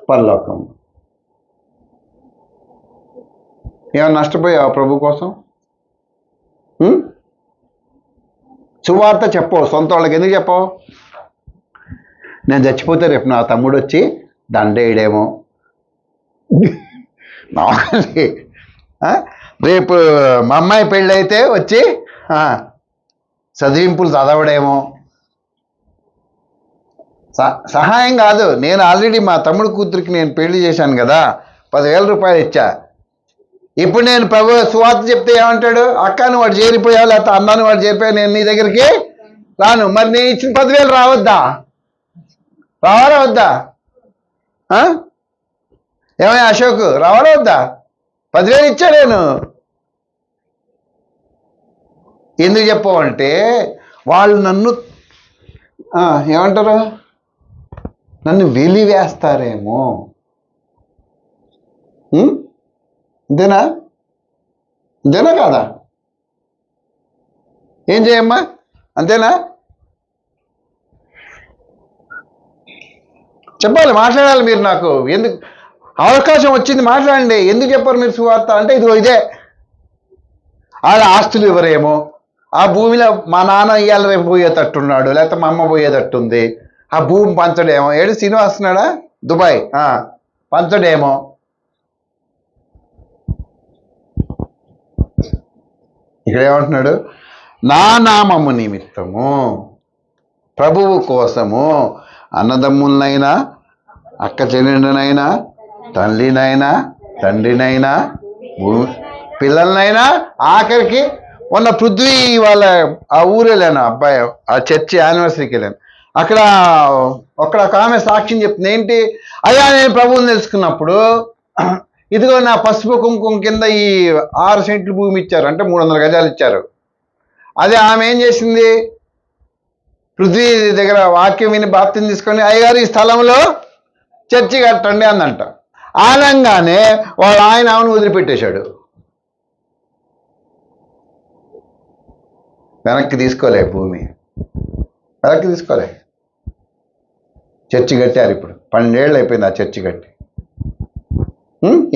పరలోకం. ఏమన్నా నష్టపోయావా ప్రభు కోసం? సువార్త చెప్పవు, సొంత వాళ్ళకి ఎందుకు చెప్పవు? నేను చచ్చిపోతే రేపు నా తమ్ముడు వచ్చి దండేయడేమో, నాకలి రేపు మా అమ్మాయి పెళ్ళైతే వచ్చి చదివింపులు చదవడేమో. సహాయం కాదు, నేను ఆల్రెడీ మా తమ్ముడు కూతురికి నేను పెళ్లి చేశాను కదా, 10,000 రూపాయలు ఇచ్చా. ఇప్పుడు నేను ప్రభు సువార్త చెప్తే ఏమంటాడు? అక్కను వాడు చేరిపోయావు, లేకపోతే అన్నాను వాడు చేరిపోయావు, నేను నీ దగ్గరికి రాను. మరి నేను ఇచ్చిన 10,000 రావద్దా? రావాలా వద్దా? ఏమయ్యా అశోక్, రావాలా వద్దా? 10,000 ఇచ్చా నేను. ఎందుకు చెప్పవంటే వాళ్ళు నన్ను ఏమంటారు, నన్ను వెలివేస్తారేమో. అంతేనా? అంతేనా కాదా? ఏం చేయమ్మా, అంతేనా? చెప్పాలి, మాట్లాడాలి మీరు. నాకు ఎందుకు అవకాశం వచ్చింది, మాట్లాడండి. ఎందుకు చెప్పారు మీరు సువార్త అంటే? ఇదిగో ఇదే, వాళ్ళ ఆస్తులు ఇవ్వరేమో, ఆ భూమిలో మా నాన్న ఇయ్యాల రేపు పోయేటట్టున్నాడు, లేకపోతే మా అమ్మ పోయేటట్టుంది, ఆ భూమి పంచడేమో. ఏడు శ్రీనివాస్ వస్తున్నాడా దుబాయ్, పంచడేమో. ఇక్కడ ఏమంటున్నాడు? నా నామము నిమిత్తము ప్రభువు కోసము అన్నదమ్ములనైనా అక్క చెల్లెండ్రనైనా తల్లినైనా తండ్రినైనా పిల్లలనైనా, ఆఖరికి మొన్న పృథ్వీ వాళ్ళ ఆ ఊరు వెళ్ళాను, అబ్బాయి ఆ చర్చి యానివర్సరీకి వెళ్ళాను. అక్కడ ఒక ఆమె సాక్ష్యం చెప్తుంది. ఏంటి అయ్యా, నేను ప్రభువుని తెలుసుకున్నప్పుడు ఇదిగో నా పసుపు కుంకుమ కింద ఈ 6 సెంట్లు భూమి ఇచ్చారు, అంటే 300 గజాలు ఇచ్చారు. అదే ఆమె ఏం చేసింది, పృథ్వీ దగ్గర వాక్యం విని బాప్తిని తీసుకొని అయ్యగారు ఈ స్థలంలో చర్చి కట్టండి అందంట. ఆనంగానే వాడు ఆయన ఆమెను వదిలిపెట్టేశాడు, వెనక్కి తీసుకోలే, భూమి వెనక్కి తీసుకోలే. చర్చి కట్టారు. ఇప్పుడు 12 ఏళ్ళు అయిపోయింది ఆ చర్చి కట్టి.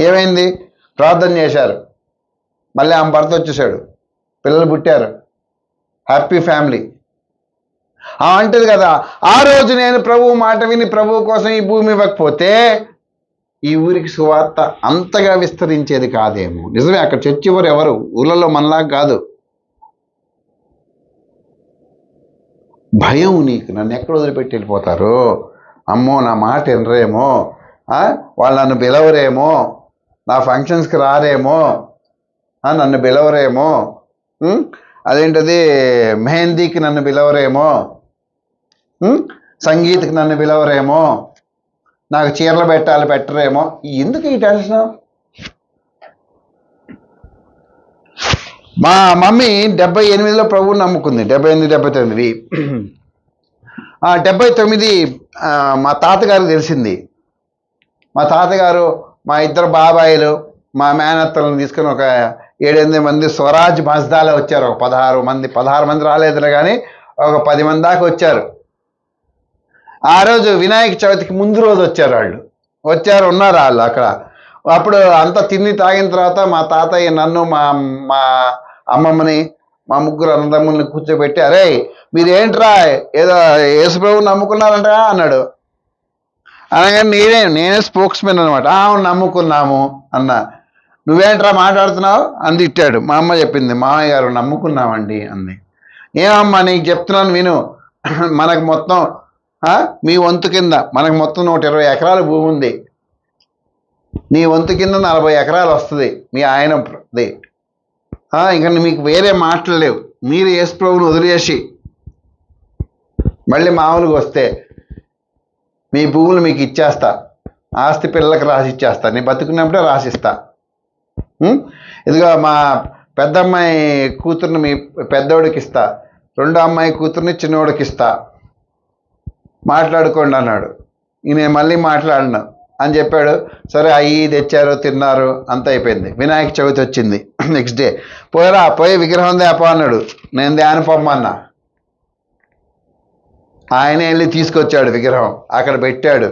ఏమైంది? ప్రార్థన చేశారు, మళ్ళీ ఆమె భర్త వచ్చేసాడు, పిల్లలు పుట్టారు, హ్యాపీ ఫ్యామిలీ. అంటది కదా, ఆ రోజు నేను ప్రభువు మాట విని ప్రభువు కోసం ఈ భూమి ఇవ్వకపోతే ఈ ఊరికి సువార్త అంతగా విస్తరించేది కాదేమో. నిజమే, అక్కడ చర్చి ఎవరు ఊళ్ళలో మనలాగా కాదు. భయం నీకు, నన్ను ఎక్కడ వదిలిపెట్టి వెళ్ళిపోతారు, అమ్మో నా మాట వినరేమో, వాళ్ళు నన్ను పిలవరేమో, నా ఫంక్షన్స్కి రారేమో, నన్ను పిలవరేమో, అదేంటది మెహందీకి నన్ను పిలవరేమో, సంగీత్కి నన్ను పిలవరేమో, నాకు చీరలు పెట్టరేమో. ఎందుకు ఈ టెన్షన్? మా మమ్మీ 78లో ప్రభువుని నమ్ముకుంది, 78, 79. 79 మా తాతగారికి తెలిసింది. మా తాతగారు మా ఇద్దరు బాబాయిలు మా మేనత్తలను తీసుకుని ఒక 7-8 మంది స్వరాజ్ మజ్దాలో వచ్చారు. ఒక 16 మంది రాలేదులే కానీ ఒక 10 మంది దాకా వచ్చారు. ఆ రోజు వినాయక చవితికి ముందు రోజు వచ్చారు. ఉన్నారు వాళ్ళు అక్కడ. అప్పుడు అంతా తిని తాగిన తర్వాత మా తాతయ్య నన్ను మా మా అమ్మమ్మని మా ముగ్గురు అన్నదమ్ముల్ని కూర్చోబెట్టి, అరే మీరేంట్రా ఏదో యేసుప్రభు నమ్ముకున్నారంట అన్నాడు. అనగానే నేనే స్పోక్స్ మెన్ అనమాట. నమ్ముకున్నాము అన్న. నువ్వేంట్రా మాట్లాడుతున్నావు అని తిట్టాడు. మా అమ్మ చెప్పింది, మామయ్య గారు నమ్ముకున్నామండి అంది. ఏమమ్మా నీకు చెప్తున్నాను విను, మనకు మొత్తం మీ వంతు కింద మనకు మొత్తం 120 ఎకరాల భూమి ఉంది. నీ వంతు కింద 40 ఎకరాలు వస్తుంది మీ ఆయనది. ఇంకా మీకు వేరే మాటలు లేవు. మీరు యేసు ప్రభువుని వదిలేసి మళ్ళీ మామూలుగా వస్తే మీ భూములు మీకు ఇచ్చేస్తా, ఆస్తి పిల్లలకు రాసి ఇచ్చేస్తా, నీ బతుకున్నప్పుడే రాసిస్తా. ఇదిగో మా పెద్ద అమ్మాయి కూతుర్ని మీ పెద్దోడికి ఇస్తా, రెండో అమ్మాయి కూతుర్ని చిన్నోడికి ఇస్తా, మాట్లాడుకోండి అన్నాడు. నేను మళ్ళీ మాట్లాడినా అని చెప్పాడు. సరే అయ్యి తెచ్చారు, తిన్నారు, అంత అయిపోయింది. వినాయక చవితి వచ్చింది. నెక్స్ట్ డే పోయి విగ్రహం తేపో అన్నాడు. నేను ధ్యాన పొమ్మన్నా. ఆయనే వెళ్ళి తీసుకొచ్చాడు విగ్రహం, అక్కడ పెట్టాడు,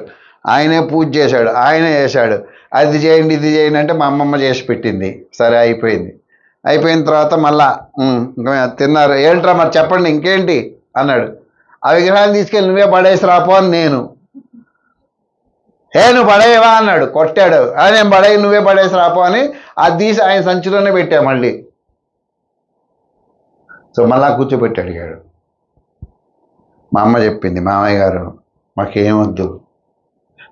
ఆయనే పూజ చేశాడు, ఆయనే చేశాడు. అది చేయండి ఇది చేయండి అంటే మా అమ్మమ్మ చేసి పెట్టింది. సరే అయిపోయింది. అయిపోయిన తర్వాత మళ్ళా తిన్నారు. ఏంట్రా మరి చెప్పండి ఇంకేంటి అన్నాడు. ఆ విగ్రహాన్ని తీసుకెళ్ళి నువ్వే పడేసి రాపో అని నేను. నువ్వు పడేయవా అన్నాడు, కొట్టాడు. నేను పడేయి, నువ్వే పడేసి రాపో అని అది తీసి ఆయన సంచిలోనే పెట్టా మళ్ళీ. సో మళ్ళా కూర్చోబెట్టి అడిగాడు. మా అమ్మ చెప్పింది, మామయ్య గారు మాకేమొద్దు,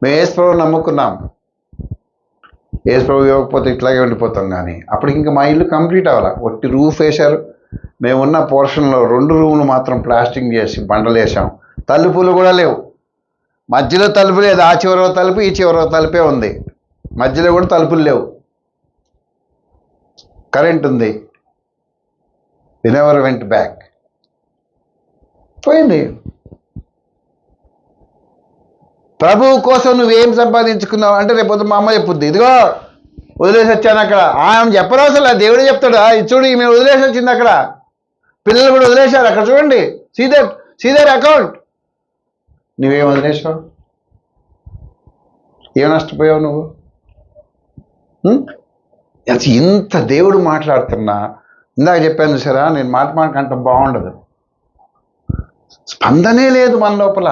మేము యేసు ప్రభువు నమ్ముకున్నాం, యేసు ప్రభు ఇవ్వకపోతే ఇట్లాగే ఉండిపోతాం. కానీ అప్పటికి ఇంకా మా ఇల్లు కంప్లీట్ అవ్వాలి. ఒట్టి రూఫ్ వేశారు. మేమున్న పోర్షన్లో 2 రూములు మాత్రం ప్లాస్టింగ్ చేసి బండలు వేసాం. తలుపులు కూడా లేవు. మధ్యలో తలుపు లేదు. ఆ చివరో తలుపు ఈ చివరో తలుపే ఉంది. మధ్యలో కూడా తలుపులు లేవు. కరెంట్ ఉంది. Never went back. పోయింది. ప్రభువు కోసం నువ్వేం సంపాదించుకున్నావు అంటే రేపు మా అమ్మ చెప్పుద్ది, ఇదిగో వదిలేసి వచ్చాను అక్కడ. ఆమె చెప్పరు అసలు, దేవుడే చెప్తాడు. ఇది చూడు ఈమె వదిలేసి వచ్చింది అక్కడ, పిల్లలు కూడా వదిలేశారు అక్కడ, చూడండి సీదర్ అకౌంట్. నువ్వేం వదిలేసావు? ఏం నష్టపోయావు నువ్వు? ఇంత దేవుడు మాట్లాడుతున్నా, ఇందాక చెప్పాను చూసారా, నేను మాట్లాడకంటే బాగుండదు, స్పందనే లేదు మన లోపల.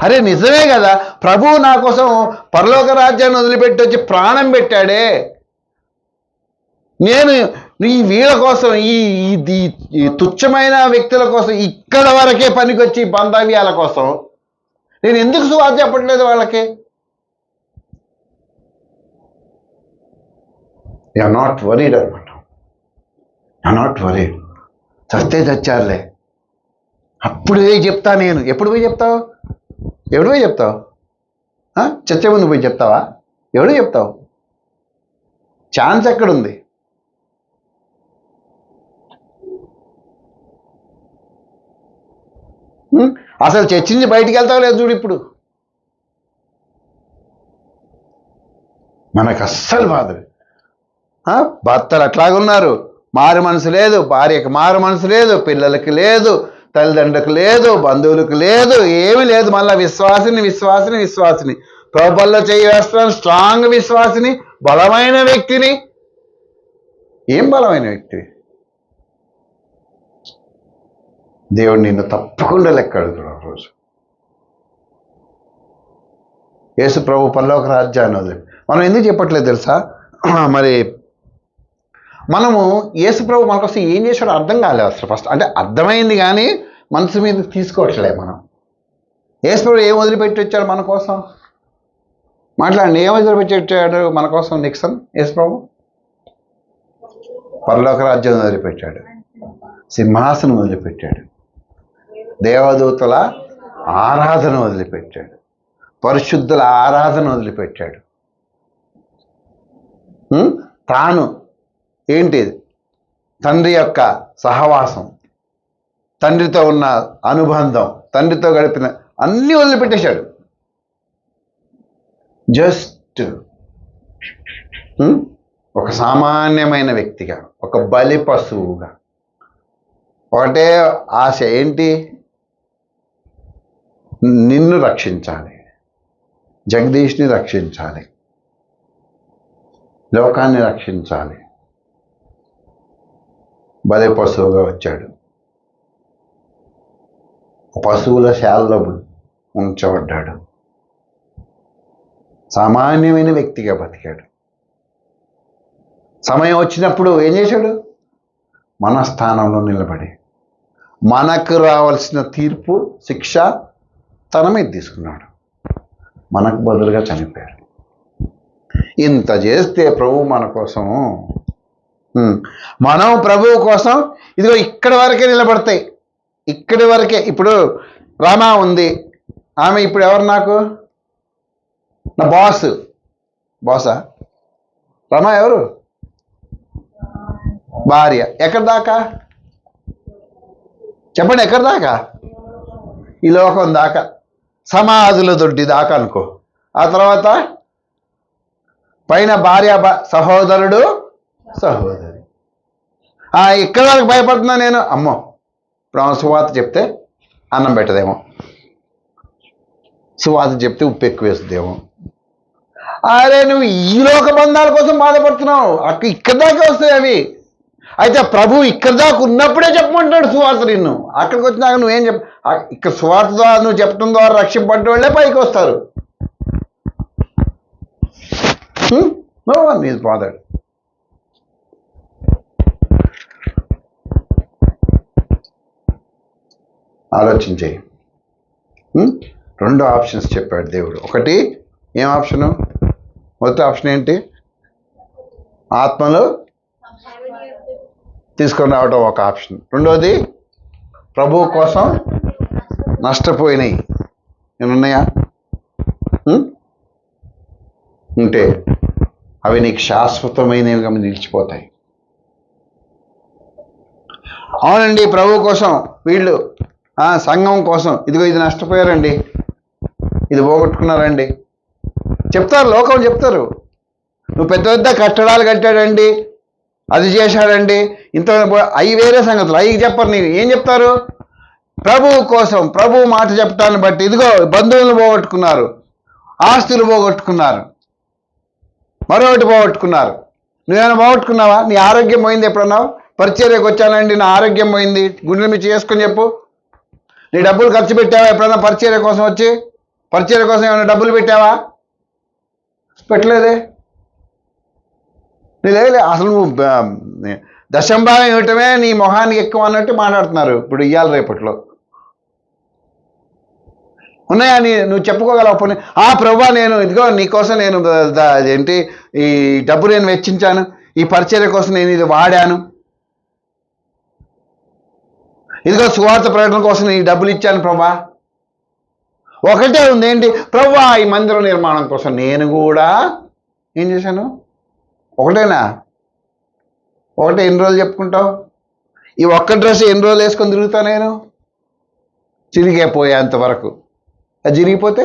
అరే నిజమే కదా, ప్రభువు నా కోసం పరలోక రాజ్యాన్ని వదిలిపెట్టి వచ్చి ప్రాణం పెట్టాడే. నేను ఈ వీళ్ళ కోసం ఈ తుచ్చమైన వ్యక్తుల కోసం ఇక్కడ వరకే పనికొచ్చి బాంధవ్యాల కోసం నేను ఎందుకు సువార్త చెప్పట్లేదు వాళ్ళకి? యు ఆర్ నాట్ వరీడ్ అనమాట. You are not worried. చస్తే చచ్చారులే, అప్పుడు పోయి చెప్తా నేను. ఎప్పుడు పోయి చెప్తావు? చచ్చే ముందు పోయి చెప్తావా? ఎవడు చెప్తావు? ఛాన్స్ ఎక్కడుంది? అసలు చర్చించి బయటికి వెళ్తావు లేదు చూడు. ఇప్పుడు మనకు అస్సలు బాధలు. భర్తలు అట్లాగున్నారు, మారు మనసు లేదు, భార్యకు మారు మనసు లేదు, పిల్లలకి లేదు, తల్లిదండ్రులకు లేదు, బంధువులకు లేదు, ఏమీ లేదు. మళ్ళీ విశ్వాసిని ప్రభువులో చేయి వేస్తున్నాను, స్ట్రాంగ్ విశ్వాసిని, బలమైన వ్యక్తిని. ఏం బలమైన వ్యక్తి? దేవుడు నిన్ను తప్పకుండా లెక్క అడుగుతున్నాడు రోజు. యేసు ప్రభు పరలోక రాజ్యాన్ని వదిలి మనం ఎందుకు చెప్పట్లేదు తెలుసా? మరి మనము యేసు ప్రభు మన కోసం ఏం చేశాడో అర్థం కాలేదు అసలు. ఫస్ట్ అంటే అర్థమైంది కానీ మనసు మీద తీసుకోవట్లేదు మనం. యేసు ప్రభు ఏం వదిలిపెట్టి వచ్చాడు మన కోసం? మాట్లాడండి, ఏం వదిలిపెట్టి వచ్చాడు మన కోసం? నిక్సన్ యేసు ప్రభు పరలోక రాజ్యం వదిలిపెట్టాడు, సింహాసనం వదిలిపెట్టాడు, దేవదూతల ఆరాధన వదిలిపెట్టాడు, పరిశుద్ధుల ఆరాధన వదిలిపెట్టాడు. తాను ఏంటి? తండ్రి యొక్క సహవాసం, తండ్రితో ఉన్న అనుబంధం, తండ్రితో గడిపిన అన్నీ వదిలిపెట్టేశాడు. జస్ట్ ఒక సామాన్యమైన వ్యక్తిగా, ఒక బలి పశువుగా ఒకటే ఆశ ఏంటి? నిన్ను రక్షించాలి, జగదీష్ని రక్షించాలి, లోకాన్ని రక్షించాలి. బలి పశువుగా వచ్చాడు. పశువుల శాలలో ఉంచబడ్డాడు. సామాన్యమైన వ్యక్తిగా బతికాడు. సమయం వచ్చినప్పుడు ఏం చేశాడు? మన స్థానంలో నిలబడి మనకు రావాల్సిన తీర్పు, శిక్ష తన మీద తీసుకున్నాడు. మనకు బదులుగా చనిపోయాడు. ఇంత చేస్తే ప్రభు మన కోసము, మనం ప్రభువు కోసం ఇదిగో ఇక్కడి వరకే నిలబడతాయి. ఇక్కడి వరకే. ఇప్పుడు రామా ఉంది, ఆమె ఇప్పుడు ఎవరు? నాకు నా బాసా? రమా ఎవరు? భార్య. ఎక్కడి దాకా చెప్పండి? ఎక్కడి దాకా? ఈ లోకం దాకా, సమాధుల దొడ్డి దాకా అనుకో. ఆ తర్వాత పైన భార్య, సహోదరుడు, సహోదరి. ఇక్కడ వరకు భయపడుతున్నా నేను. అమ్మో, ఇప్పుడు ఆమె సువార్త చెప్తే అన్నం పెట్టదేమో, సువార్త చెప్తే ఉప్పు ఎక్కువ వేస్తుందేమో. అరే, నువ్వు ఈ లోక బంధాల కోసం బాధపడుతున్నావు. ఇక్కడ దాకా వస్తాయి అవి. అయితే ప్రభు ఇక్కడ దాకా ఉన్నప్పుడే చెప్పమంటాడు సువార్త నిన్ను. అక్కడికి వచ్చినాక నువ్వేం ఇక్కడ సువార్త ద్వారా నువ్వు చెప్పడం ద్వారా రక్షింపడ్డ వాళ్ళే పైకి వస్తారు. No one is bothered. ఆలోచించే. రెండు ఆప్షన్స్ చెప్పాడు దేవుడు. ఒకటి ఏం ఆప్షను? మొదటి ఆప్షన్ ఏంటి? ఆత్మలు తీసుకొని రావడం ఒక ఆప్షన్. రెండోది ప్రభువు కోసం నష్టపోయినాయి ఏమన్నాయా ఉంటే అవి నీకు శాశ్వతమైనవిగా నిలిచిపోతాయి. అవునండి, ప్రభు కోసం వీళ్ళు సంఘం కోసం ఇదిగో ఇది నష్టపోయారండి, ఇది పోగొట్టుకున్నారండి చెప్తారు. లోకం చెప్తారు. నువ్వు పెద్ద పెద్ద కట్టడాలు కట్టాడండి, అది చేశాడండి, ఇంత. అవి వేరే సంగతులు, అవి చెప్పరు. నీకు ఏం చెప్తారు? ప్రభువు కోసం, ప్రభు మాట చెప్పటాన్ని బట్టి ఇదిగో బంధువులు పోగొట్టుకున్నారు, ఆస్తులు పోగొట్టుకున్నారు, మరొకటి పోగొట్టుకున్నారు. నువ్వేమైనా పోగొట్టుకున్నావా? నీ ఆరోగ్యం పోయింది ఎప్పుడన్నావు? పరిచర్యకు వచ్చానండి, నా ఆరోగ్యం పోయింది, గుండెల మీద చేసుకొని చెప్పు. నీ డబ్బులు ఖర్చు పెట్టావా ఎప్పుడన్నా పరిచర్య కోసం వచ్చి? పరిచర్య కోసం ఏమైనా డబ్బులు పెట్టావా? పెట్టలేదే. లేదు, అసలు నువ్వు దశంభాగం ఇవ్వటమే నీ మొహానికి ఎక్కువ అన్నట్టు మాట్లాడుతున్నారు ఇప్పుడు ఇవాళ రేపట్లో. ఉన్నాయా? నువ్వు చెప్పుకోగలవు పోనీ? ప్రభా, నేను ఇదిగో నీకోసం నేను ఏంటి ఈ డబ్బు నేను వెచ్చించాను, ఈ పరిచర్య కోసం నేను ఇది వాడాను, ఇదిగో సువార్త ప్రకటన కోసం నేను ఈ డబ్బులు ఇచ్చాను ప్రభా. ఒకటే ఉంది ఏంటి? ప్రభా, ఈ మందిరం నిర్మాణం కోసం నేను కూడా ఏం చేశాను? ఒకటేనా? ఒకటే ఎన్ని రోజులు చెప్పుకుంటావు? ఈ ఒక్క డ్రెస్ ఎన్ని రోజులు వేసుకొని తిరుగుతా నేను? చిరిగే పోయేంత వరకు. అది చిరిగిపోతే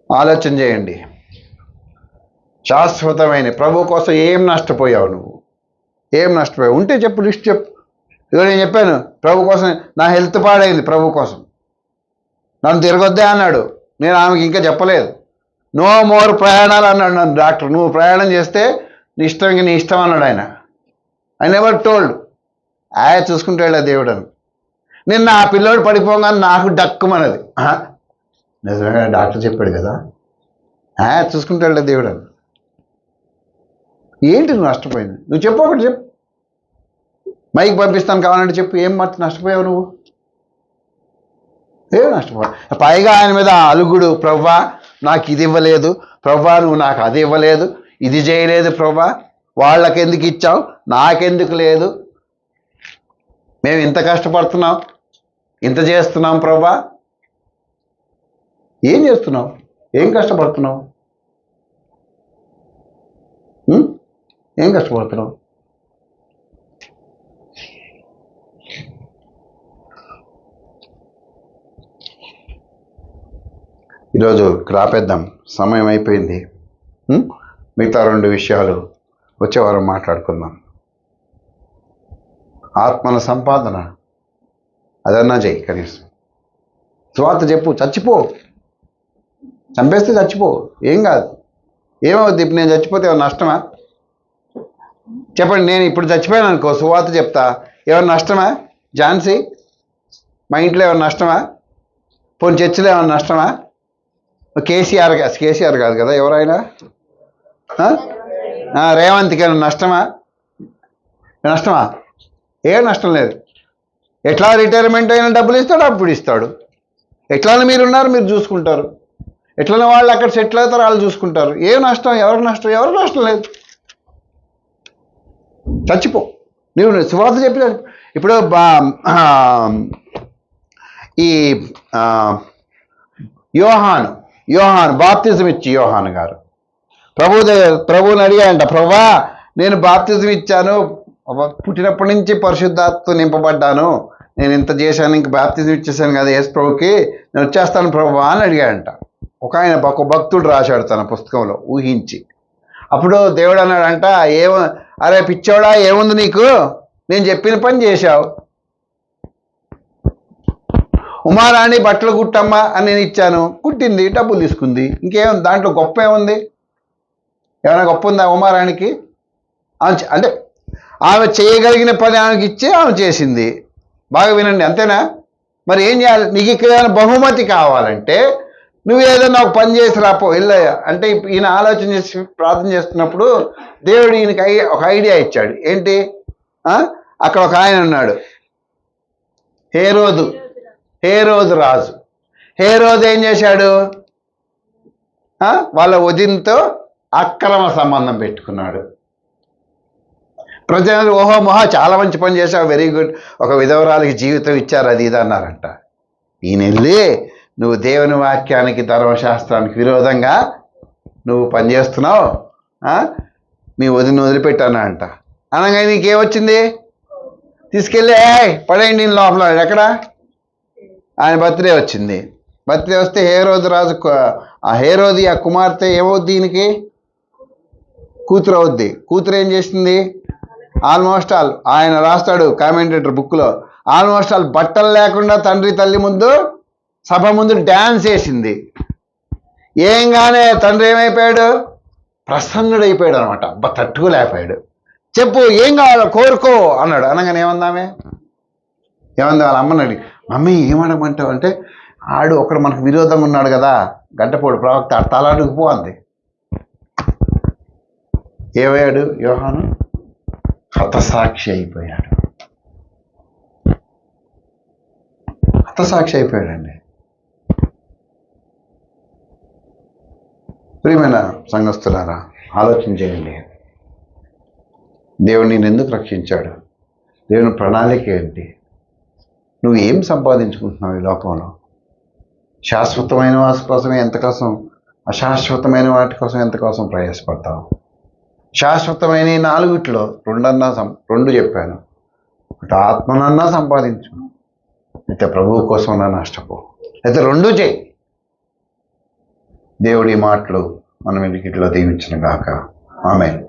ఆలోచన చేయండి. శాశ్వతమైన ప్రభు కోసం ఏం నష్టపోయావు నువ్వు? ఏం నష్టపోయావు? ఉంటే చెప్పు, లిస్ట్ చెప్పు. ఇదిగో నేను చెప్పాను, ప్రభు కోసం నా హెల్త్ పాడైంది, ప్రభు కోసం నన్ను తిరగొద్దే అన్నాడు. నేను ఆమెకి ఇంకా చెప్పలేదు. నో మోర్ ప్రయాణాలు అన్నాడు నన్ను డాక్టర్. నువ్వు ప్రయాణం చేస్తే నీ ఇష్టం అన్నాడు ఆయన. I never told. చూసుకుంటాడు దేవుడు అని. నిన్న ఆ పిల్లోడు పడిపోగానే నాకు డక్కుమన్నది. నిజంగా డాక్టర్ చెప్పాడు కదా, చూసుకుంటాడు దేవుడు అని. ఏంటి నువ్వు నష్టపోయింది? నువ్వు చెప్పు, ఒకటి చెప్పు. మైక్ పంపిస్తాను కావాలంటే చెప్పు. ఏం మట్టి నష్టపోయావు నువ్వు? ఏం నష్టపోయావు? పైగా ఆయన మీద అలుగుడు, ప్రవ్వా నాకు ఇది ఇవ్వలేదు, ప్రవ్వా నువ్వు నాకు అది ఇవ్వలేదు, ఇది చేయలేదు ప్రవ్వా, వాళ్ళకెందుకు ఇచ్చావు, నాకెందుకు లేదు, మేము ఇంత కష్టపడుతున్నాం, ఇంత చేస్తున్నాం ప్రవ్వా. ఏం చేస్తున్నావు? ఏం కష్టపడుతున్నావు? ఏం కష్టపడుతున్నావు? ఈరోజు ఆపేద్దాం, సమయం అయిపోయింది. మిగతా 2 విషయాలు వచ్చే వారం మాట్లాడుకుందాం. ఆత్మల సంపాదన అదన్నా చెయ్యి, కనీసం స్వార్థ చెప్పు, చచ్చిపో, చంపేస్తే చచ్చిపో, ఏం కాదు. ఏమవుద్ది ఇప్పుడు నేను చచ్చిపోతే ఏమైనా నష్టమా? చెప్పండి. నేను ఇప్పుడు చచ్చిపోయాను అనుకో, సువార్త చెప్తా, ఏమైనా నష్టమా? ఝాన్సీ, మా ఇంట్లో ఏమైనా నష్టమా? పోనీ చర్చిలో ఏమైనా నష్టమా? కేసీఆర్ కాదు కదా, ఎవరైనా రేవంత్కి ఏమైనా నష్టమా? ఏం నష్టం లేదు. ఎట్లా రిటైర్మెంట్ అయినా డబ్బులు ఇస్తాడు, అప్పుడు ఇస్తాడు. ఎట్లనే మీరున్నారు, మీరు చూసుకుంటారు. ఎట్లనే వాళ్ళు అక్కడ సెటిల్ అవుతారు, వాళ్ళు చూసుకుంటారు. ఏం నష్టం? ఎవరికి నష్టం లేదు. చచ్చిపో. నువ్వు సువార్త చెప్పినాడు. ఇప్పుడు ఈ యోహాను బాప్తిజం ఇచ్చి యోహాను గారు ప్రభువుని అడిగాడంట, ప్రభువా నేను బాప్తిజం ఇచ్చాను, పుట్టినప్పటి నుంచి పరిశుద్ధాత్మతో నింపబడ్డాను, నేను ఇంత చేశాను, ఇంక బాప్తిజం ఇచ్చేసాను కదా యేసు ప్రభుకి, నేను వచ్చేస్తాను ప్రభువా అని అడిగాడంట. ఒక భక్తుడు రాశాడు తన పుస్తకంలో ఊహించి. అప్పుడు దేవుడు అన్నాడంట, అరే పిచ్చోడా, ఏముంది నీకు, నేను చెప్పిన పని చేశావు. ఉమారాణి బట్టలు కుట్టమ్మా అని నేను ఇచ్చాను, కుట్టింది, డబ్బులు తీసుకుంది. ఇంకేం దాంట్లో గొప్ప ఏముంది? ఏమైనా గొప్ప ఉందా ఉమారాణికి? అంటే ఆమె చేయగలిగిన పని ఆమెకి ఇచ్చి ఆమె చేసింది. బాగా వినండి, అంతేనా? మరి ఏం చేయాలి? నీకు ఇక్కడ ఏమైనా బహుమతి కావాలంటే నువ్వు ఏదైనా ఒక పని చేసి రాపో వెళ్ళయ్యా అంటే. ఈయన ఆలోచన చేసి ప్రార్థన చేస్తున్నప్పుడు దేవుడు ఈయనకి ఒక ఐడియా ఇచ్చాడు. ఏంటి? అక్కడ ఒక ఆయన ఉన్నాడు, హేరోదు రాజు. హేరోదు ఏం చేశాడు? వాళ్ళ వదినతో అక్రమ సంబంధం పెట్టుకున్నాడు. ప్రజలు చాలా మంచి పని చేశావు, వెరీ గుడ్, ఒక విధవరాలకి జీవితం ఇచ్చారు, అది ఇది అన్నారంట. ఈయన వెళ్ళి, నువ్వు దేవుని వాక్యానికి ధర్మశాస్త్రానికి విరోధంగా నువ్వు పనిచేస్తున్నావు, మీ వదిలిపెట్టాను అంట. అనగా నీకేమొచ్చింది? తీసుకెళ్ళి పడేయండి నేను లోపల. ఎక్కడ? ఆయన బర్త్డే వచ్చింది. బర్త్డే వస్తే హేరోదు రాజు, హేరోది ఆ కుమార్తె ఏమవుద్ది? ఈయనకి కూతురు అవుద్ది. కూతురు ఏం చేసింది? ఆల్మోస్ట్ ఆల్ ఆయన రాస్తాడు కామెంటేటర్ బుక్లో, ఆల్మోస్ట్ ఆల్ బట్టలు లేకుండా తండ్రి తల్లి ముందు, సభ ముందు డ్యాన్స్ వేసింది. ఏంగానే తండ్రి ఏమైపోయాడు? ప్రసన్నుడైపోయాడు అనమాట. తట్టుకోలేకపోయాడు. చెప్పు, ఏం కావాలో కోరుకో అన్నాడు. అనగానే ఏమంది వాళ్ళ అమ్మని, మమ్మీ ఏమడమంటావు అంటే, ఆడు ఒకడు మనకు విరోధంగా ఉన్నాడు కదా, గడ్డపోడు ప్రవక్త, తలాడుకుపో అంది. ఏమయ్యాడు యోహాను? హతసాక్షి అయిపోయాడు. అయిపోయాడండి. ప్రియమైన సంఘస్థులారా, ఆలోచన చేయండి. దేవుడు నేను ఎందుకు రక్షించాడు? దేవుని ప్రణాళిక ఏంటి? నువ్వు ఏం సంపాదించుకుంటున్నావు ఈ లోకంలో? శాశ్వతమైన వాటి కోసమే ఎంతకోసం, అశాశ్వతమైన వాటి కోసం ఎంతకోసం ప్రయాసపడతావు? శాశ్వతమైన 4 రెండు చెప్పాను. ఒకటి ఆత్మనన్నా సంపాదించు, అయితే ప్రభువు కోసం నష్టపో, అయితే 2 చేయి. దేవుడి మాటలు మనం ఇంటికిట్లో దీవించును గాక. ఆమేన్.